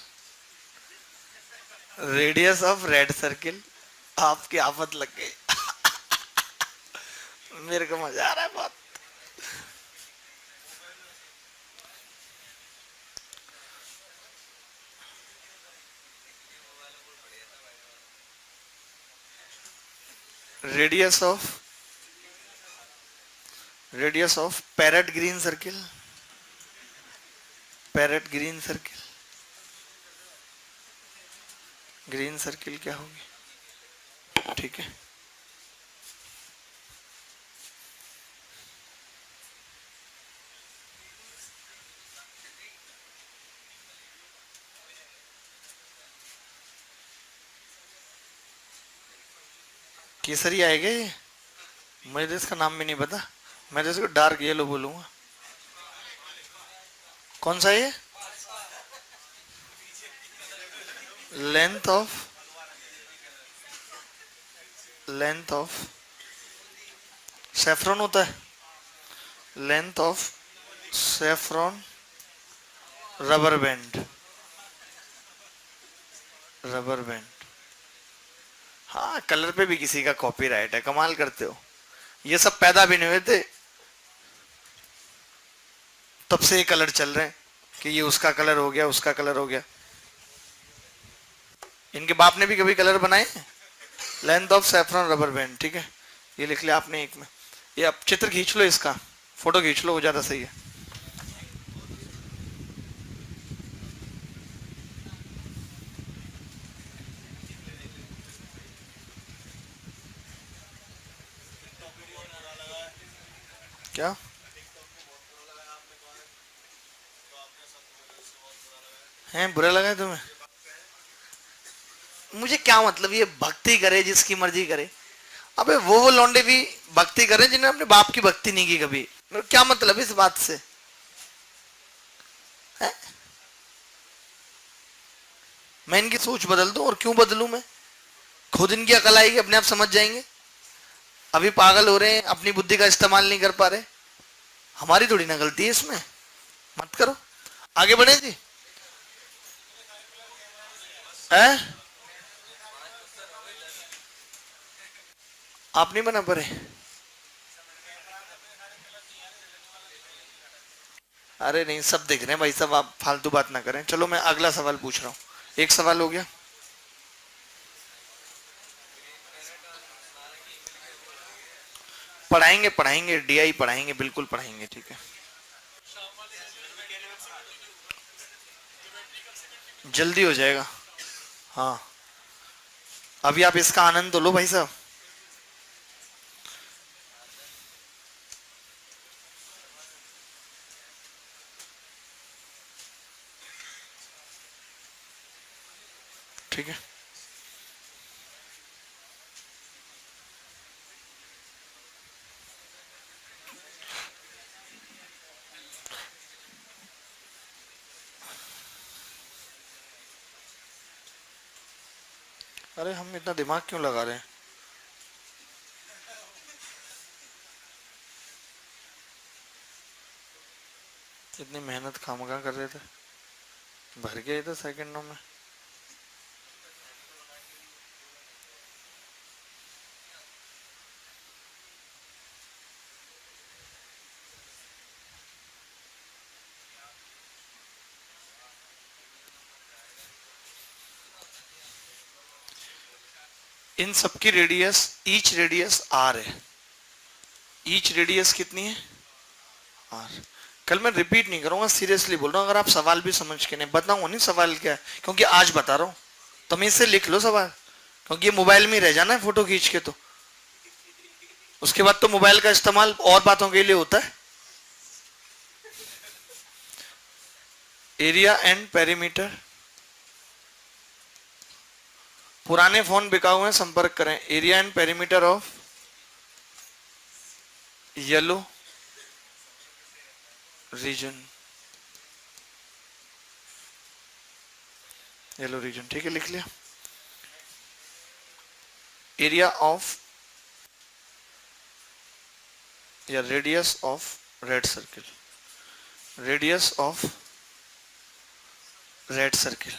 radius of red circle. आपकी आफत लग गई। मेरे को मजा आ रहा है बहुत। Radius of parrot green circle, parrot green circle, green circle क्या होगी? ठीक है, केसरी आएगा ये, मुझे तो इसका नाम भी नहीं पता, मैं तो इसको डार्क येलो बोलूंगा। कौन सा ये? लेंथ ऑफ सेफ्रॉन होता है, length of saffron rubber band, rubber band. हाँ, कलर पे भी किसी का कॉपीराइट है, कमाल करते हो। ये सब पैदा भी नहीं हुए थे तब से ये कलर चल रहे हैं कि ये उसका कलर हो गया, उसका कलर हो गया। इनके बाप ने भी कभी कलर बनाए? Length of saffron rubber band, ठीक है। ये लिख लिया आपने एक में। ये आप चित्र खींच लो, इसका फोटो खींच लो, वो ज्यादा सही है। क्या है, बुरा लगा है तुम्हें? मुझे क्या मतलब, ये भक्ति करे जिसकी मर्जी करे। अबे वो लौंडे भी भक्ति करे जिन्हें अपने बाप की भक्ति नहीं की कभी। क्या मतलब इस बात से है? मैं इनकी सोच बदल दूं? और क्यों बदलूं मैं? खुद इनकी अकल आएगी, अपने आप समझ जाएंगे। अभी पागल हो रहे हैं, अपनी बुद्धि का इस्तेमाल नहीं कर पा रहे। हमारी थोड़ी ना गलती है इसमें। मत करो, आगे बढ़े जी। है? आप नहीं बना पा रहे? अरे नहीं, सब देख रहे हैं भाई साहब, आप फालतू बात ना करें। चलो मैं अगला सवाल पूछ रहा हूँ। एक सवाल हो गया। पढ़ाएंगे पढ़ाएंगे, डीआई पढ़ाएंगे, बिल्कुल पढ़ाएंगे, ठीक है। जल्दी हो जाएगा। हाँ, अभी आप इसका आनंद तो लो भाई साहब। ठीक है, अरे हम इतना दिमाग क्यों लगा रहे हैं? इतनी मेहनत खामखा कर रहे थे, भर गया था सेकंडों में। इन सबकी रेडियस, ईच रेडियस आर है। ईच रेडियस कितनी है? आर। कल मैं रिपीट नहीं करूंगा, सीरियसली बोल रहा हूँ। अगर आप सवाल भी समझ के नहीं, बताऊंगा नहीं सवाल क्या है, क्योंकि आज बता रहा हूँ। तो मैं इससे लिख लो सवाल, क्योंकि ये मोबाइल में रह जाना है फोटो खींच के। तो उसके बाद तो मोबाइल का इस्तेमाल और बातों के लिए होता है। Area and perimeter. पुराने फोन बिकाऊ हैं, संपर्क करें। Area and perimeter of yellow region. Yellow region, ठीक है, लिख लिया। एरिया ऑफ या radius of red circle. Radius of red circle.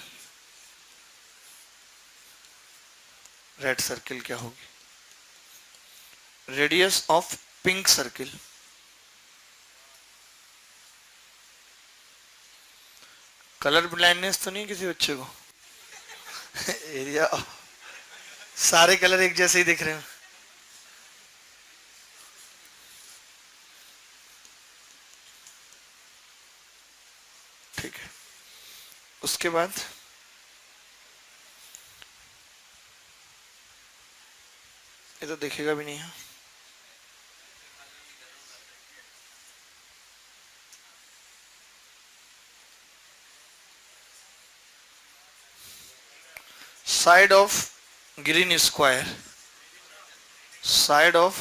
Red circle क्या होगी? Radius of pink circle. Colour blindness तो नहीं किसी बच्चे को? एरिया सारे कलर एक जैसे ही दिख रहे हैं। ठीक है, उसके बाद ये तो देखेगा भी नहीं है। Side of green square. Side of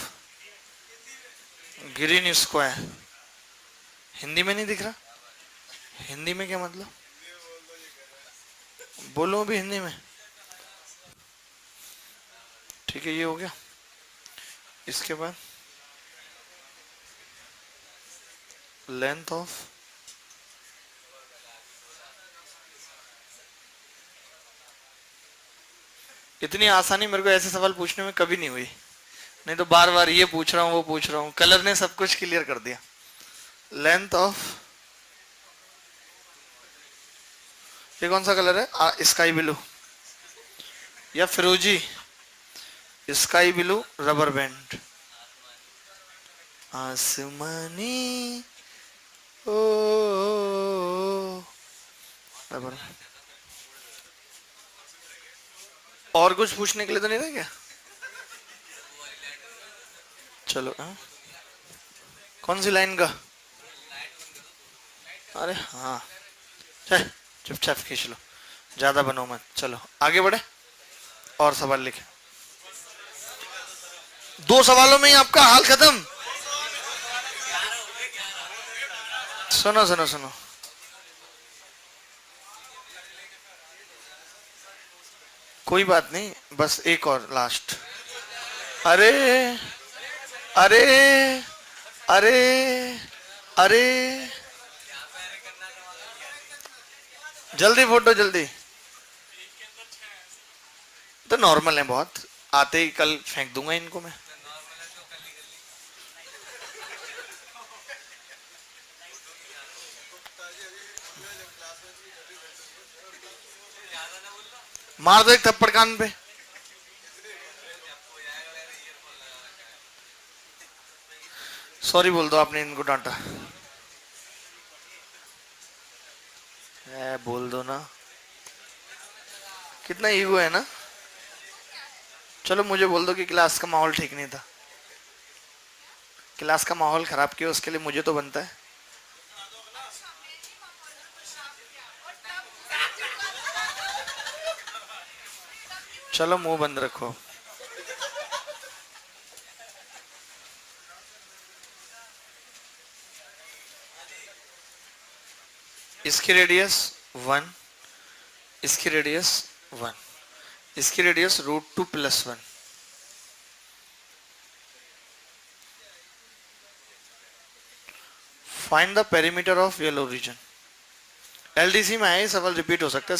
green square Hindi में नहीं दिख रहा? हिंदी में क्या मतलब? बोलो भी हिंदी में। ठीक है, ये हो गया। इसके बाद लेंथ ऑफ इतनी आसानी मेरे को ऐसे सवाल पूछने में कभी नहीं हुई। नहीं तो बार बार ये पूछ रहा हूँ, वो पूछ रहा हूँ। कलर ने सब कुछ क्लियर कर दिया। लेंथ ऑफ, ये कौन सा कलर है? स्काई ब्लू या फिरोजी? Sky blue rubber band. आसमानी ओ बराबर। और कुछ पूछने के लिए तो नहीं रहा क्या? चलो कौन सी लाइन का? अरे हाँ, चुपचाप खींच लो, ज्यादा बनो मत। चलो आगे बढ़े, और सवाल लिखे। 2 सवालों में ही आपका हाल खत्म। सुनो सुनो सुनो, कोई बात नहीं, बस एक और लास्ट। अरे अरे अरे अरे, जल्दी फोटो जल्दी। तो नॉर्मल है बहुत, आते ही कल फेंक दूंगा इनको मैं। मार दो एक थप्पड़ कान पे। सॉरी बोल दो, आपने इनको डांटा। बोल दो ना, कितना ईगो है ना। चलो मुझे बोल दो कि क्लास का माहौल ठीक नहीं था, क्लास का माहौल खराब किया, उसके लिए मुझे तो बनता है। चलो मुंह बंद रखो। इसकी रेडियस 1, इसकी रेडियस 1, इसकी radius √2 + 1। Find the perimeter of yellow region. LDC में है, सवाल रिपीट हो सकता है,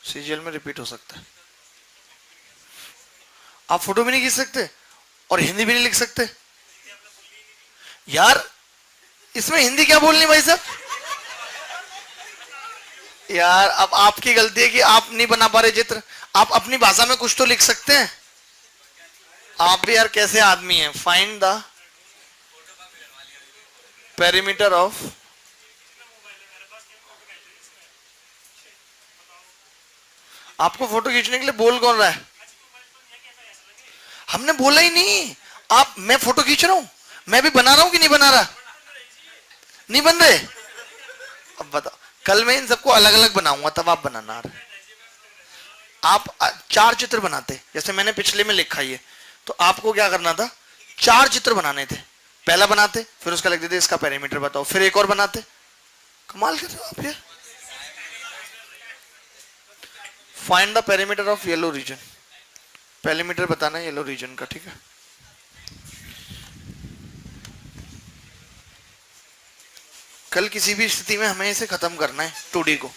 सीजीएल में रिपीट हो सकता है। आप फोटो भी नहीं खींच सकते और हिंदी भी नहीं लिख सकते यार। इसमें हिंदी क्या बोलनी भाई साहब? यार अब आपकी गलती है कि आप नहीं बना पा रहे चित्र। आप अपनी भाषा में कुछ तो लिख सकते हैं। आप भी यार कैसे आदमी हैं। फाइंड द पेरीमीटर ऑफ, आपको फोटो खींचने के लिए बोल कौन रहा है? हमने बोला ही नहीं। आप, मैं फोटो खींच रहा हूं, मैं भी बना रहा हूं कि नहीं बना रहा? नहीं बन रहे? अब बताओ, कल मैं इन सबको अलग अलग बनाऊंगा, तब आप बनाना। आप 4 चित्र बनाते, जैसे मैंने पिछले में लिखा ये, तो आपको क्या करना था, 4 चित्र बनाने थे। पहला बनाते, फिर उसका लिख देते इसका पेरीमीटर बताओ, फिर एक और बनाते। कमाल कर रहे हो आप यार। Find the perimeter of yellow region. Perimeter बताना है येलो रीजन का, ठीक है। कल किसी भी स्थिति में हमें इसे खत्म करना है 2D को।